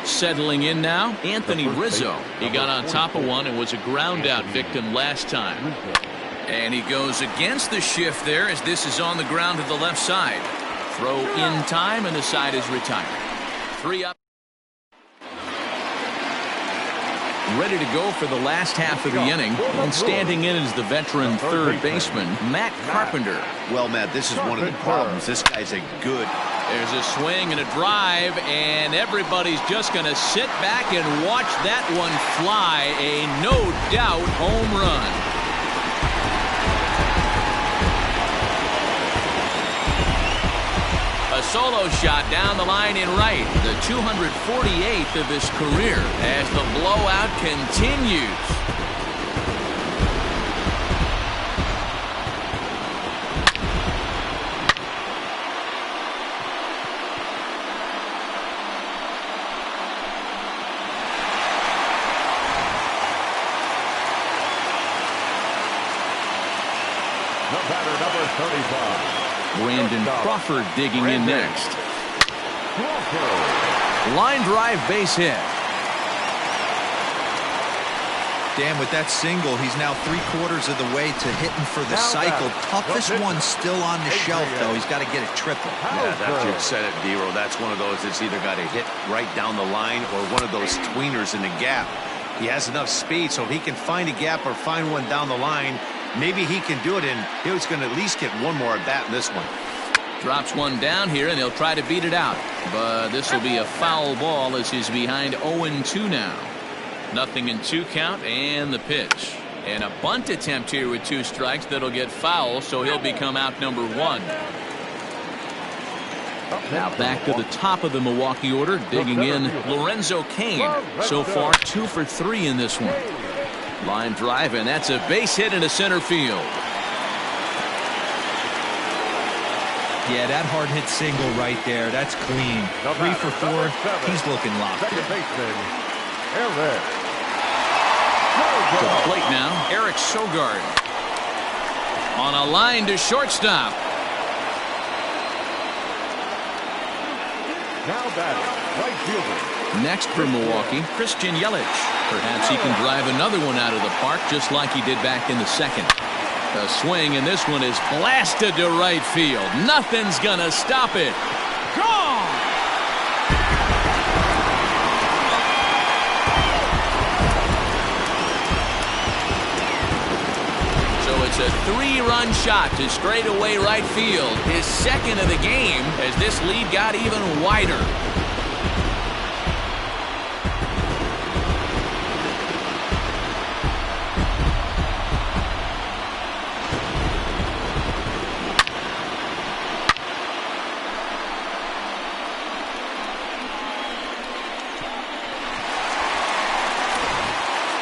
Settling in now, Anthony Rizzo. He got on top of one and was a ground out victim last time. And he goes against the shift there as this is on the ground to the left side. Throw in time, and the side is retired. 3 up. Ready to go for the last half of the inning. And standing in is the veteran third baseman, Matt Carpenter. Well, Matt, this is one of the problems. This guy's a good... There's a swing and a drive, and everybody's just going to sit back and watch that one fly. A no-doubt home run. A solo shot down the line in right, the 248th of his career as the blowout continues. The batter, number 35. Brandon Crawford digging in next. Line drive base hit. Dan, with that single, he's now 3/4 of the way to hitting for the cycle. Toughest one still on the shelf, though. He's got to get it triple. Yeah, that's you said it, Dero. That's one of those that's either got to hit right down the line or one of those tweeners in the gap. He has enough speed, so if he can find a gap or find one down the line, maybe he can do it, and he's going to at least get one more at bat in this one. Drops one down here, and he'll try to beat it out. But this will be a foul ball as he's behind 0-2 now. 0-2 count, and the pitch. And a bunt attempt here with 2 strikes that'll get foul, so he'll become out number 1. Now back to the top of the Milwaukee order, digging in Lorenzo Cain. So far 2 for 3 in this one. Line drive, and that's a base hit into center field. Yeah, that hard hit single right there. That's clean. 3 for 4. He's looking locked in. To the plate now, Eric Sogard. On a line to shortstop. Now batting, right fielder. Next for Milwaukee, Christian Yelich. Perhaps he can drive another one out of the park just like he did back in the second. A swing, and this one is blasted to right field. Nothing's gonna stop it. Gone! So it's a 3-run shot to straightaway right field. His second of the game as this lead got even wider.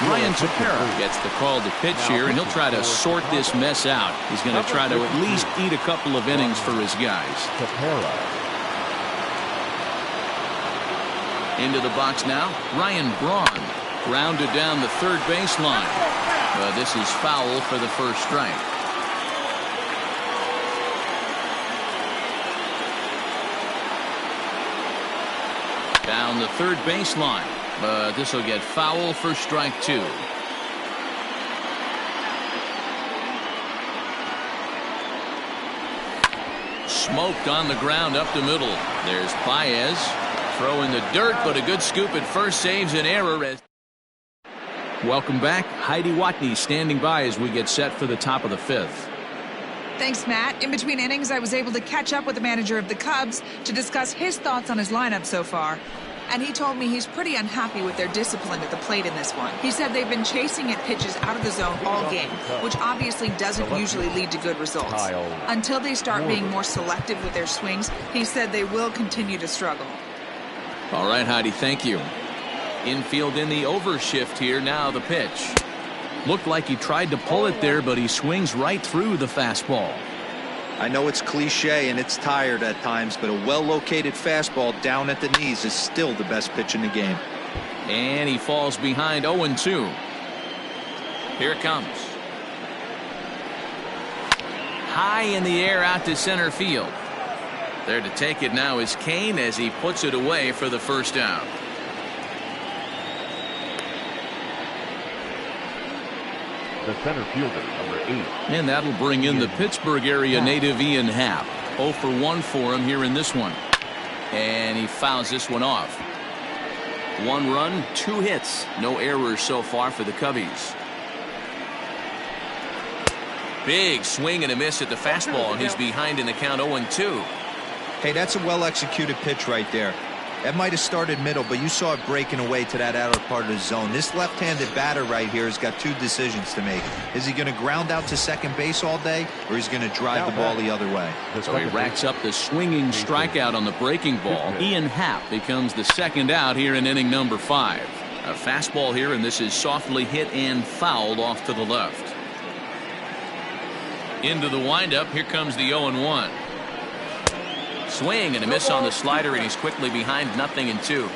Ryan Tepera gets the call to pitch here, and he'll try to sort this mess out. He's going to try to at least eat a couple of innings for his guys. Into the box now, Ryan Braun. Grounded down the third baseline. But this is foul for the first strike. Down the third baseline. But this will get foul for strike 2. Smoked on the ground up the middle. There's Baez. Throw in the dirt, but a good scoop at first saves an error. Welcome back. Heidi Watney standing by as we get set for the top of the 5th. Thanks, Matt. In between innings, I was able to catch up with the manager of the Cubs to discuss his thoughts on his lineup so far. And he told me he's pretty unhappy with their discipline at the plate in this one. He said they've been chasing at pitches out of the zone all game, which obviously doesn't usually lead to good results. Until they start being more selective with their swings, he said they will continue to struggle. All right, Heidi, thank you. Infield in the overshift here. Now the pitch. Looked like he tried to pull it there, but he swings right through the fastball. I know it's cliche and it's tired at times, but a well-located fastball down at the knees is still the best pitch in the game. And he falls behind 0-2. Here it comes. High in the air out to center field. There to take it now is Cain as he puts it away for the first out. the center fielder, number 8. And that'll bring in the Pittsburgh area native Ian Happ. 0 for 1 for him here in this one. And he fouls this one off. 1 run, 2 hits. No errors so far for the Cubbies. Big swing and a miss at the fastball, and he's behind in the count 0-2. Hey, that's a well-executed pitch right there. That might have started middle, but you saw it breaking away to that outer part of the zone. This left-handed batter right here has got 2 decisions to make. Is he going to ground out to second base all day, or is he going to drive the ball the other way? So he racks up the swinging strikeout on the breaking ball. Ian Happ becomes the second out here in inning number 5. A fastball here, and this is softly hit and fouled off to the left. Into the windup, here comes the 0-1. Swing and a miss on the slider, and he's quickly behind 0-2.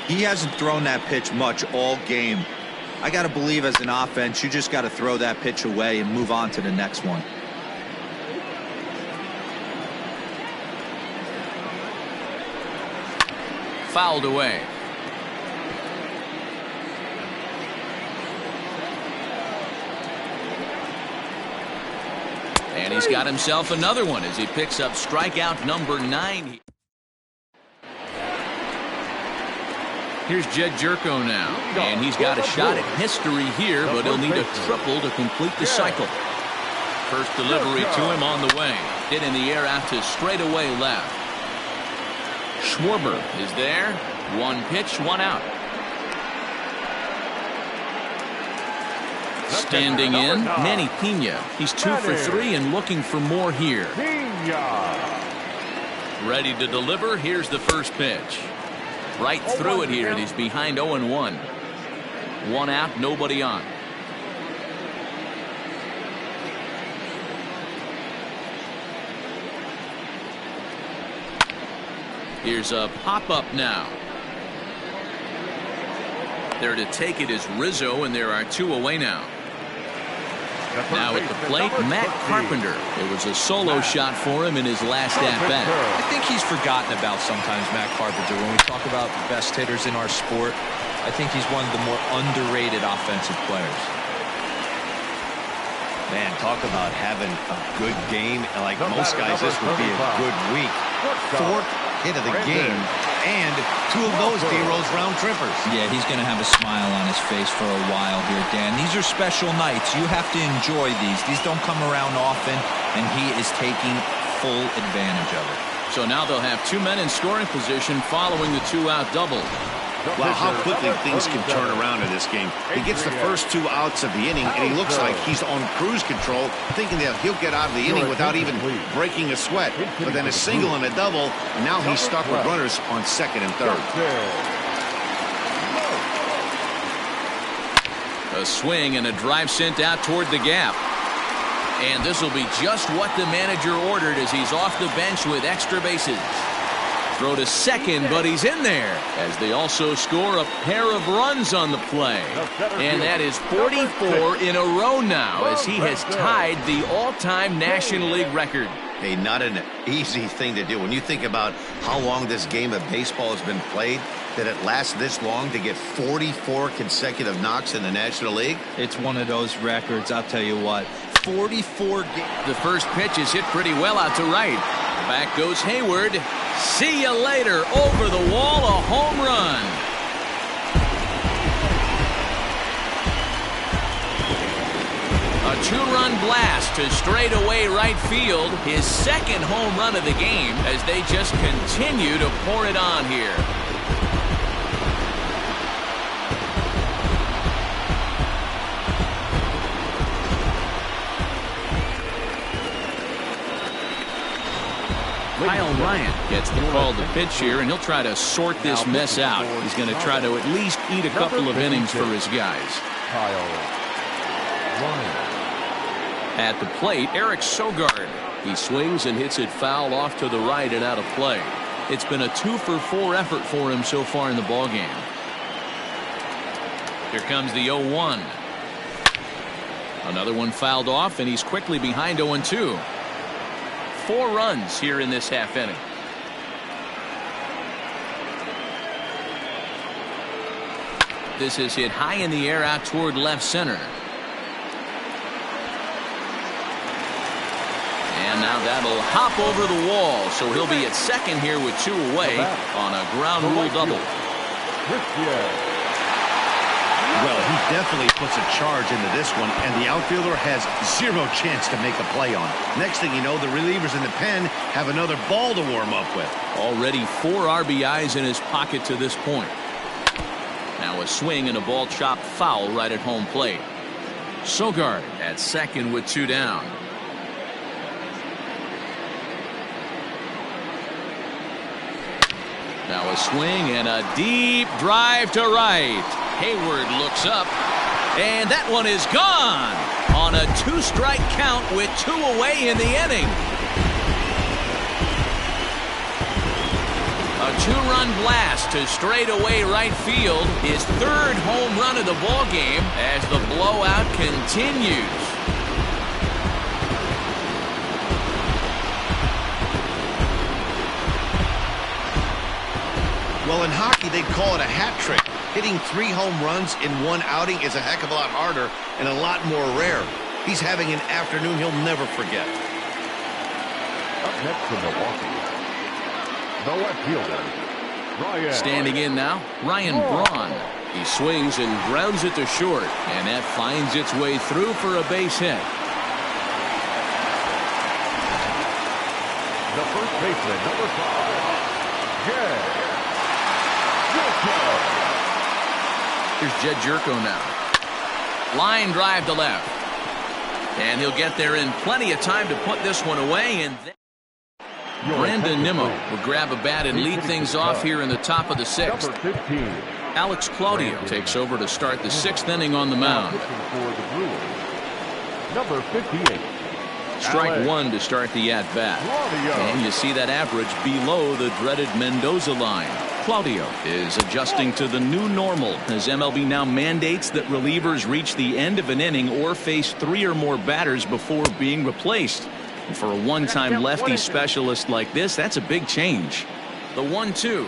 He hasn't thrown that pitch much all game. I got to believe as an offense, you just got to throw that pitch away and move on to the next one. Fouled away. And he's got himself another one as he picks up strikeout number 9. Here's Jed Jerko now, and he's got a shot at history here, but he'll need a triple to complete the cycle. First delivery to him on the way. Hit in the air out to straightaway left. Schwarber is there. 1 pitch, 1 out. Standing in, Manny Pena. He's 2 for 3 and looking for more here. Ready to deliver. Here's the first pitch. Right through it here, and he's behind 0-1. 1 out, nobody on. Here's a pop-up now. There to take it is Rizzo, and there are 2 away now. Now at the plate, Matt Carpenter. It was a solo shot for him in his last at-bat. I think he's forgotten about sometimes, Matt Carpenter. When we talk about the best hitters in our sport, I think he's one of the more underrated offensive players. Man, talk about having a good game. Like most guys, this would be a good week. 4th hit of the game, and 2 of those D-Rose round trippers. Yeah, he's going to have a smile on his face for a while here, Dan. These are special nights. You have to enjoy these. These don't come around often, and he is taking full advantage of it. So now they'll have 2 men in scoring position following the 2-out double. Well, how quickly things can turn around in this game. He gets the first 2 outs of the inning, and he looks like he's on cruise control, thinking that he'll get out of the inning without even breaking a sweat. But then a single and a double, and now he's stuck with runners on 2nd and 3rd. A swing and a drive sent out toward the gap. And this will be just what the manager ordered as he's off the bench with extra bases. Throw to second, but he's in there as they also score a pair of runs on the play. And that is 44 in a row now as he has tied the all-time National League record. Hey, not an easy thing to do. When you think about how long this game of baseball has been played, that it lasts this long to get 44 consecutive knocks in the National League. It's one of those records, I'll tell you what. 44 games. The first pitch is hit pretty well out to right. Back goes Hayward. See you later. Over the wall, a home run. A 2-run blast to straightaway right field. His 2nd home run of the game as they just continue to pour it on here. Kyle Ryan gets the call to pitch here, and he'll try to sort this mess out. He's going to try to at least eat a couple of innings for his guys. Kyle Ryan. At the plate, Eric Sogard. He swings and hits it foul off to the right and out of play. It's been a 2-for-4 effort for him so far in the ballgame. Here comes the 0-1. Another one fouled off, and he's quickly behind 0-2. 4 runs here in this half inning. This is hit high in the air out toward left center. Now that'll hop over the wall, so he'll be at second here with 2 away on a ground rule double. Well, he definitely puts a charge into this one, and the outfielder has 0 chance to make a play on. Next thing you know, the relievers in the pen have another ball to warm up with. Already 4 RBIs in his pocket to this point. Now a swing and a ball chopped foul right at home plate. Sogard at second with 2 down. Now a swing and a deep drive to right. Hayward looks up, and that one is gone on a 2-strike count with 2 away in the inning. A 2-run blast to straightaway right field, his 3rd home run of the ball game as the blowout continues. Well, in hockey, they'd call it a hat trick. Hitting 3 home runs in 1 outing is a heck of a lot harder and a lot more rare. He's having an afternoon he'll never forget. Up next to Milwaukee, the left fielder, Ryan. Standing in now, Ryan Braun. He swings and grounds it to short, and that finds its way through for a base hit. The first baseman, number 5, Jed. Here's Jed Jerko now. Line drive to left. And he'll get there in plenty of time to put this one away. And then Brandon Nimmo will grab a bat and lead things off here in the top of the 6th. Number 15. Alex Claudio takes over to start the 6th inning on the mound. Number 58. Strike 1 to start the at-bat. And you see that average below the dreaded Mendoza line. Claudio is adjusting to the new normal as MLB now mandates that relievers reach the end of an inning or face 3 or more batters before being replaced. And for a one-time lefty specialist like this, that's a big change. The 1-2.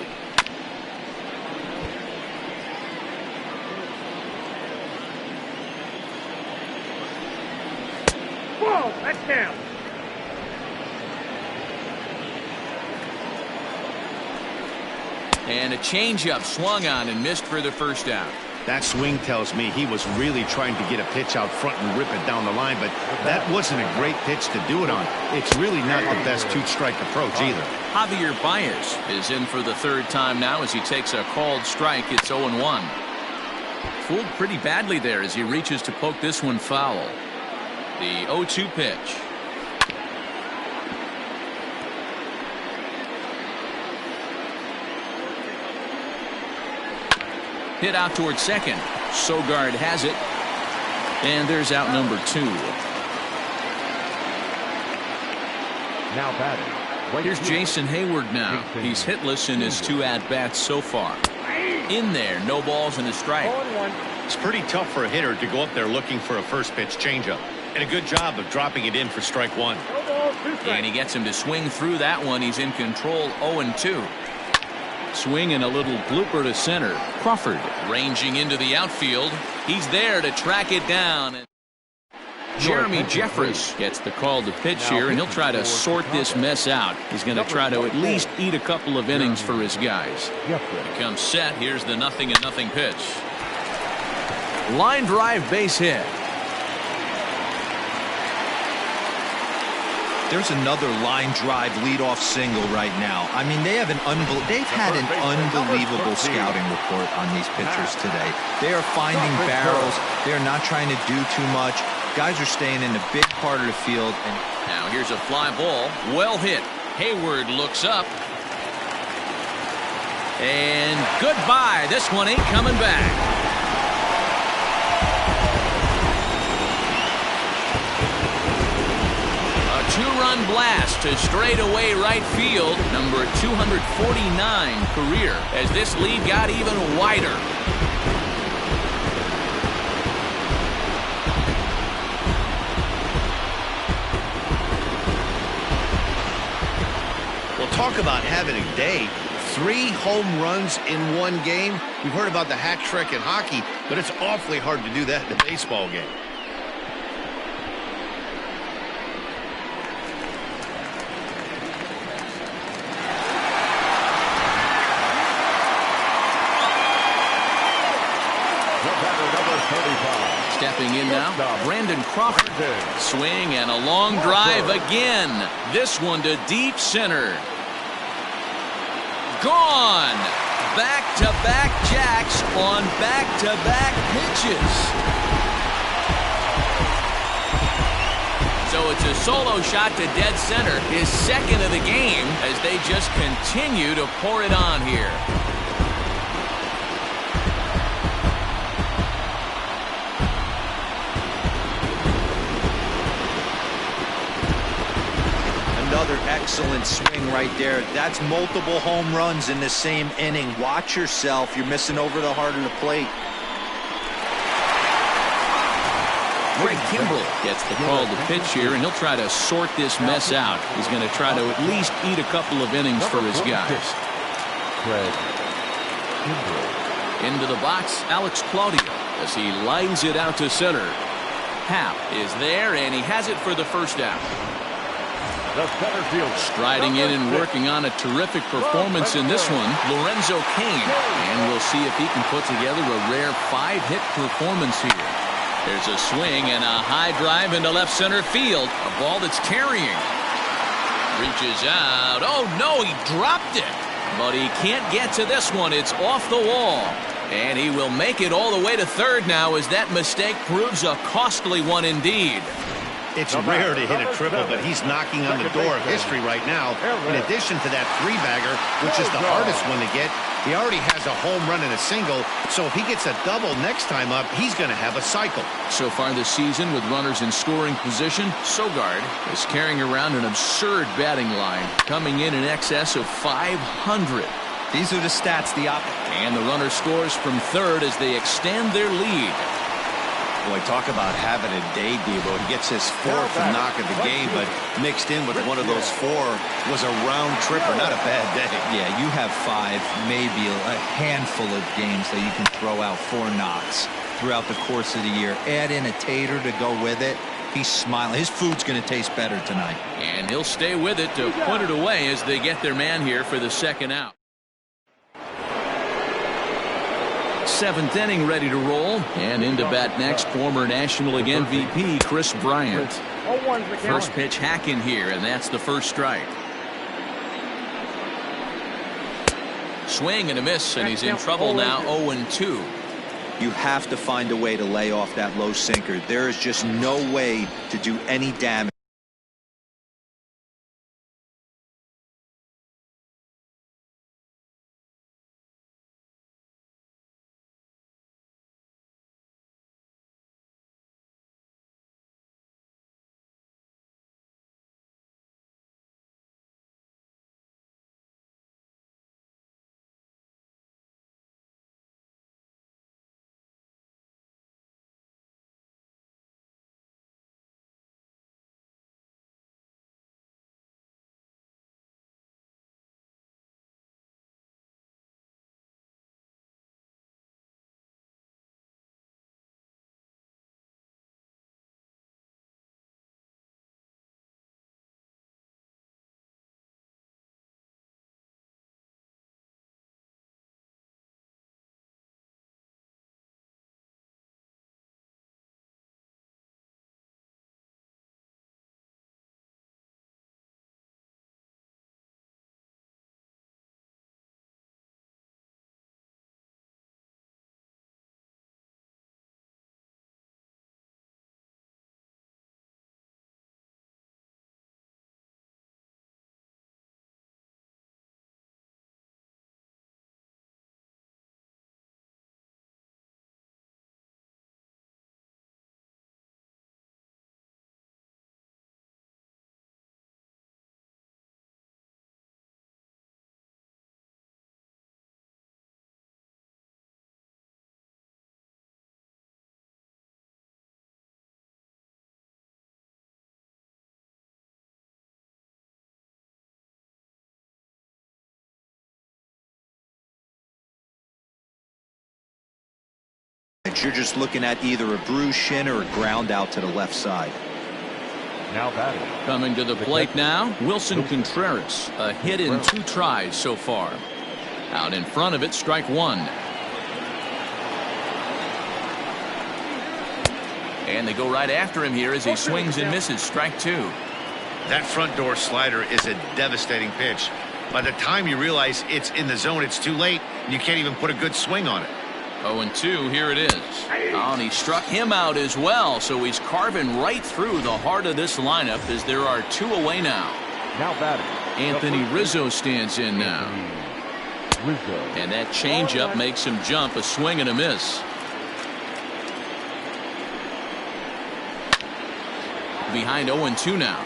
Whoa, that's down. And a changeup swung on and missed for the first out. That swing tells me he was really trying to get a pitch out front and rip it down the line, but that wasn't a great pitch to do it on. It's really not the best 2-strike approach either. Javier Baez is in for the 3rd time now as he takes a called strike. It's 0-1. Fooled pretty badly there as he reaches to poke this one foul. The 0-2 pitch. Hit out towards second. Sogard has it. And there's out number 2. Now batting. Here's Jason Hayward now. He's hitless in his 2 at-bats so far. In there, no balls and a strike. It's pretty tough for a hitter to go up there looking for a first pitch changeup. And a good job of dropping it in for strike 1. And he gets him to swing through that one. He's in control 0-2. Swing and a little blooper to center. Crawford ranging into the outfield. He's there to track it down. Jeremy Jeffress gets the call to pitch here, and he'll try to sort this mess out. He's going to try to at least eat a couple of innings for his guys. He comes set. Here's the 0-0 pitch. Line drive base hit. There's another line drive leadoff single right now. I mean, they've had an unbelievable scouting report on these pitchers today. They are finding barrels. They are not trying to do too much. Guys are staying in the big part of the field. And now here's a fly ball. Well hit. Hayward looks up. And goodbye. This one ain't coming back. Two-run blast to straightaway right field, number 249 career, as this lead got even wider. Well, talk about having a day. 3 home runs in 1 game. We've heard about the hat trick in hockey, but it's awfully hard to do that in a baseball game. batter number 35. Stepping in now, Brandon Crawford. Swing and a long drive again. This one to deep center. Gone. Back-to-back jacks on back-to-back pitches. So it's a solo shot to dead center, his second of the game, as they just continue to pour it on here. Another excellent swing right there. That's multiple home runs in the same inning. Watch yourself. You're missing over the heart of the plate. Greg Kimbrell gets the call to pitch here, and he'll try to sort this mess out. He's going to try to at least eat a couple of innings for his guys. Greg Kimbrell. Into the box, Alex Claudio, as he lines it out to center. Happ is there, and he has it for the first out. The center fielder. Striding in and working on a terrific performance in this one, Lorenzo Cain. And we'll see if he can put together a rare 5-hit performance here. There's a swing and a high drive into left center field. A ball that's carrying. Reaches out. Oh, no, he dropped it. But he can't get to this one. It's off the wall. And he will make it all the way to third now, as that mistake proves a costly one indeed. It's rare to hit a triple, but he's knocking on the door of history right now. In addition to that three-bagger, which is the hardest one to get, he already has a home run and a single. So if he gets a double next time up, he's going to have a cycle. So far this season, with runners in scoring position, Sogard is carrying around an absurd batting line, coming in excess of 500. These are the stats and the runner scores from third as they extend their lead. Boy, talk about having a day, Debo. He gets his fourth knock of the game, but mixed in with one of those four was a round tripper. Not a bad day. Yeah, you have 5, maybe a handful of games that you can throw out 4 knocks throughout the course of the year. Add in a tater to go with it. He's smiling. His food's going to taste better tonight. And he'll stay with it to put it away as they get their man here for the second out. 7th inning ready to roll, and into bat next, former National League MVP Chris Bryant. First pitch hack in here, and that's the first strike. Swing and a miss, and he's in trouble now. 0-2. You have to find a way to lay off that low sinker. There is just no way to do any damage. You're just looking at either a bruised shin or a ground out to the left side. Now batting. Coming to the plate now, Wilson Contreras. A hit in 2 tries so far. Out in front of it, strike 1. And they go right after him here as he swings and misses. Strike two. That front door slider is a devastating pitch. By the time you realize it's in the zone, it's too late. You can't even put a good swing on it. 0-2, here it is. Oh, and he struck him out as well, so he's carving right through the heart of this lineup as there are two away now. Now batting, Anthony Rizzo stands in now. Rizzo. And that changeup makes him jump, a swing and a miss. Behind 0-2 now.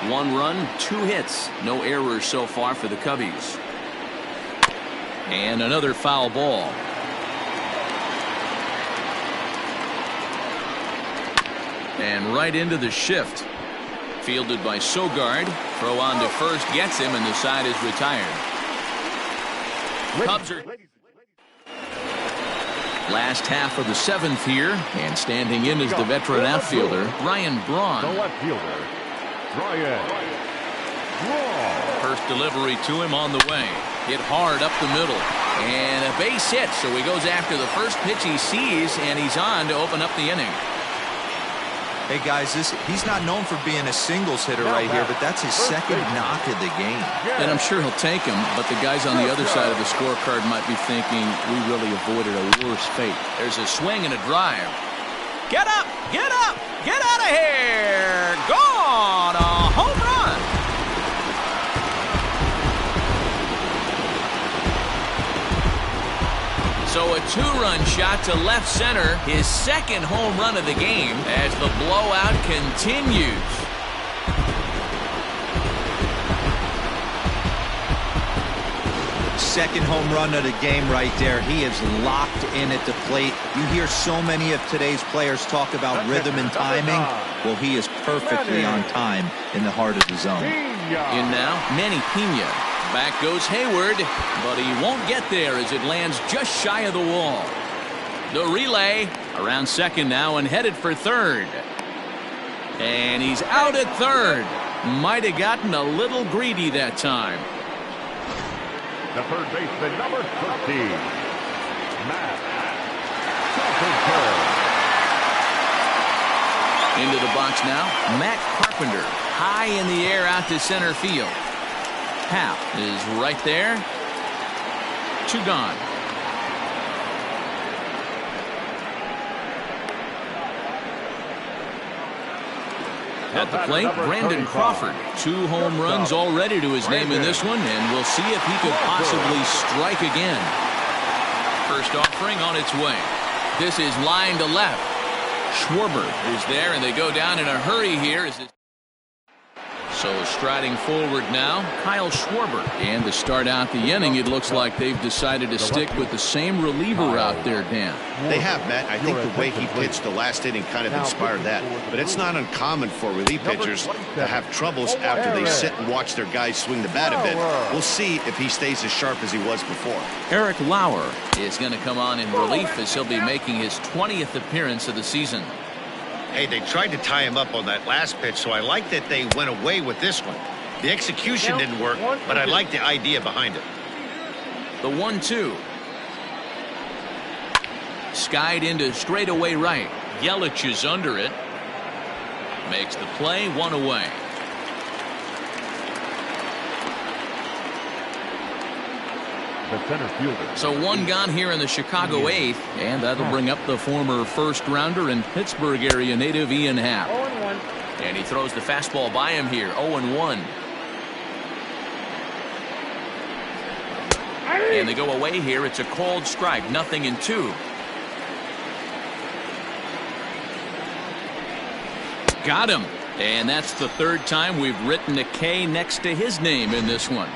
1 run, 2 hits. No errors so far for the Cubbies. And another foul ball. And right into the shift. Fielded by Sogard. Throw on to first, gets him, and the side is retired. Cubs are last half of the 7th here, and standing in is the veteran outfielder, Ryan Braun. The left fielder, Ryan Braun. First delivery to him on the way. Hit hard up the middle. And a base hit, so he goes after the first pitch he sees, and he's on to open up the inning. Hey guys, he's not known for being a singles hitter right here, but that's his second knock of the game. And I'm sure he'll take him, but the guys on the other side of the scorecard might be thinking we really avoided a worse fate. There's a swing and a drive. Get up! Get up! Get out of here! Gone! A home run! So a 2-run shot to left center, his second home run of the game as the blowout continues. Second home run of the game right there. He is locked in at the plate. You hear so many of today's players talk about rhythm and timing. Well, he is perfectly on time in the heart of the zone. In now, Manny Pena. Back goes Hayward, but he won't get there as it lands just shy of the wall. The relay around second now and headed for third. And he's out at third. Might have gotten a little greedy that time. The third baseman, number 13, Matt. Into the box now, Matt Carpenter. High in the air out to center field. Hap is right there. 2 gone. At the plate, Brandon Crawford. 2 home runs already to his name in this one, and we'll see if he could possibly strike again. First offering on its way. This is line to left. Schwarber is there, and they go down in a hurry here as it. So striding forward now, Kyle Schwarber. And to start out the inning, it looks like they've decided to stick with the same reliever out there, Dan. They have, Matt. I think the way he pitched the last inning kind of inspired that. But it's not uncommon for relief pitchers to have troubles after they sit and watch their guys swing the bat a bit. We'll see if he stays as sharp as he was before. Eric Lauer is going to come on in relief as he'll be making his 20th appearance of the season. Hey, they tried to tie him up on that last pitch, so I like that they went away with this one. The execution didn't work, but I like the idea behind it. The 1-2. Skied into straightaway right. Yelich is under it. Makes the play, 1 away. The center fielder. So 1 gone here in the Chicago 8th, and that'll bring up the former first-rounder and Pittsburgh area native Ian Happ. 0-1. And he throws the fastball by him here, 0-1. And they go away here. It's a cold strike, 0-2. Got him. And that's the 3rd time we've written a K next to his name in this one.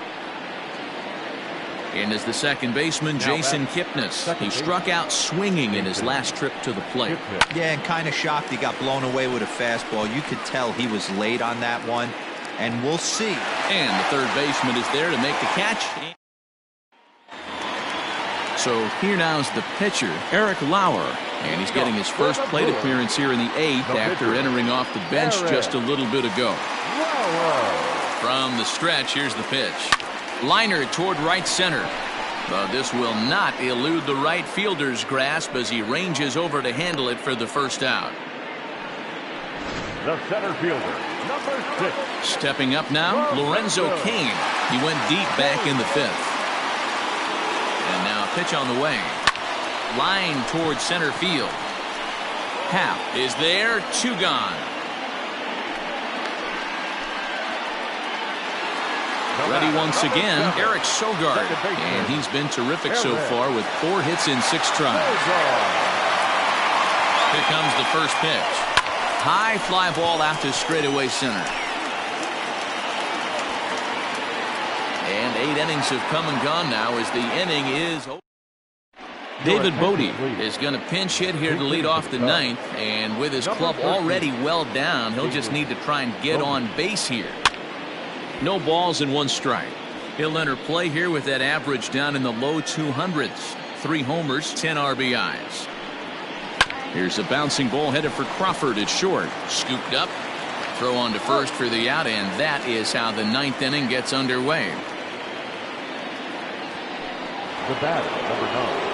In is the second baseman, Jason Kipnis. He struck out swinging in his last trip to the plate. Yeah, and kind of shocked he got blown away with a fastball. You could tell he was late on that one, and we'll see. And the 3rd baseman is there to make the catch. So here now is the pitcher, Eric Lauer. And he's getting his first plate appearance here in the 8th after entering off the bench just a little bit ago. From the stretch, here's the pitch. Liner toward right center. But this will not elude the right fielder's grasp as he ranges over to handle it for the first out. the center fielder, number 6. Stepping up now, Lorenzo Cain. He went deep back in the 5th. And now a pitch on the way. Line towards center field. Hap is there, 2 gone. Ready once again, Eric Sogard. And he's been terrific so far with 4 hits in 6 tries. Here comes the first pitch. High fly ball out to straightaway center. And 8 innings have come and gone now as the inning is over. David Bodie is going to pinch hit here to lead off the 9th. And with his club already well down, he'll just need to try and get on base here. No balls and 1 strike. He'll enter play here with that average down in the low 200s. 3 homers, 10 RBIs. Here's a bouncing ball headed for Crawford at short. Scooped up. Throw on to first for the out, and that is how the 9th inning gets underway. The batter, number 9.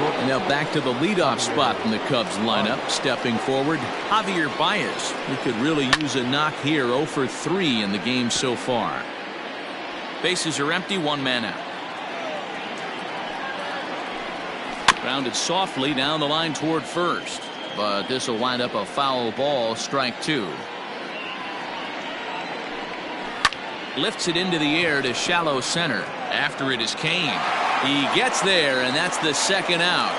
And now back to the leadoff spot in the Cubs lineup. Stepping forward, Javier Baez. He could really use a knock here. 0 for 3 in the game so far. Bases are empty, 1 man out. Grounded softly down the line toward first. But this will wind up a foul ball, strike 2. Lifts it into the air to shallow center. After it is Cain. He gets there, and that's the 2nd out.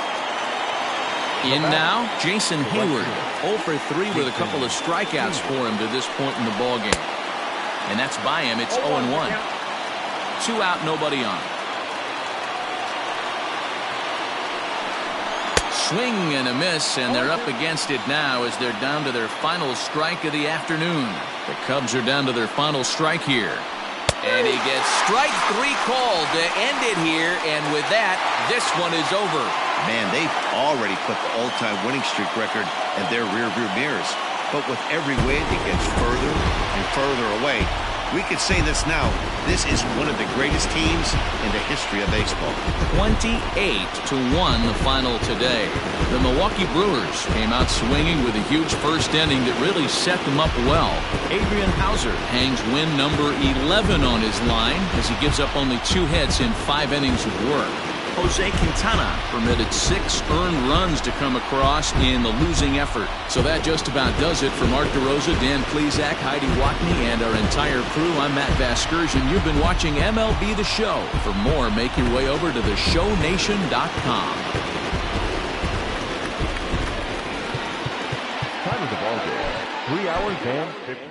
In now, Jason Hayward. 0 for 3 with a couple of strikeouts for him to this point in the ballgame. And that's by him. It's 0-1. 2 out, nobody on. Swing and a miss, and they're up against it now as they're down to their final strike of the afternoon. The Cubs are down to their final strike here. And he gets strike 3 called to end it here, and with that, this one is over. Man, they've already put the all-time winning streak record in their rearview mirrors. But with every win, it gets further and further away. We could say this now. This is one of the greatest teams in the history of baseball. 28-1 the final today. The Milwaukee Brewers came out swinging with a huge first inning that really set them up well. Adrian Hauser hangs win number 11 on his line as he gives up only 2 hits in 5 innings of work. Jose Quintana permitted 6 earned runs to come across in the losing effort. So that just about does it for Mark DeRosa, Dan Plesac, Heidi Watney, and our entire crew. I'm Matt Vasgersian. You've been watching MLB The Show. For more, make your way over to theshownation.com. Time of the ball game, 3 hours and 15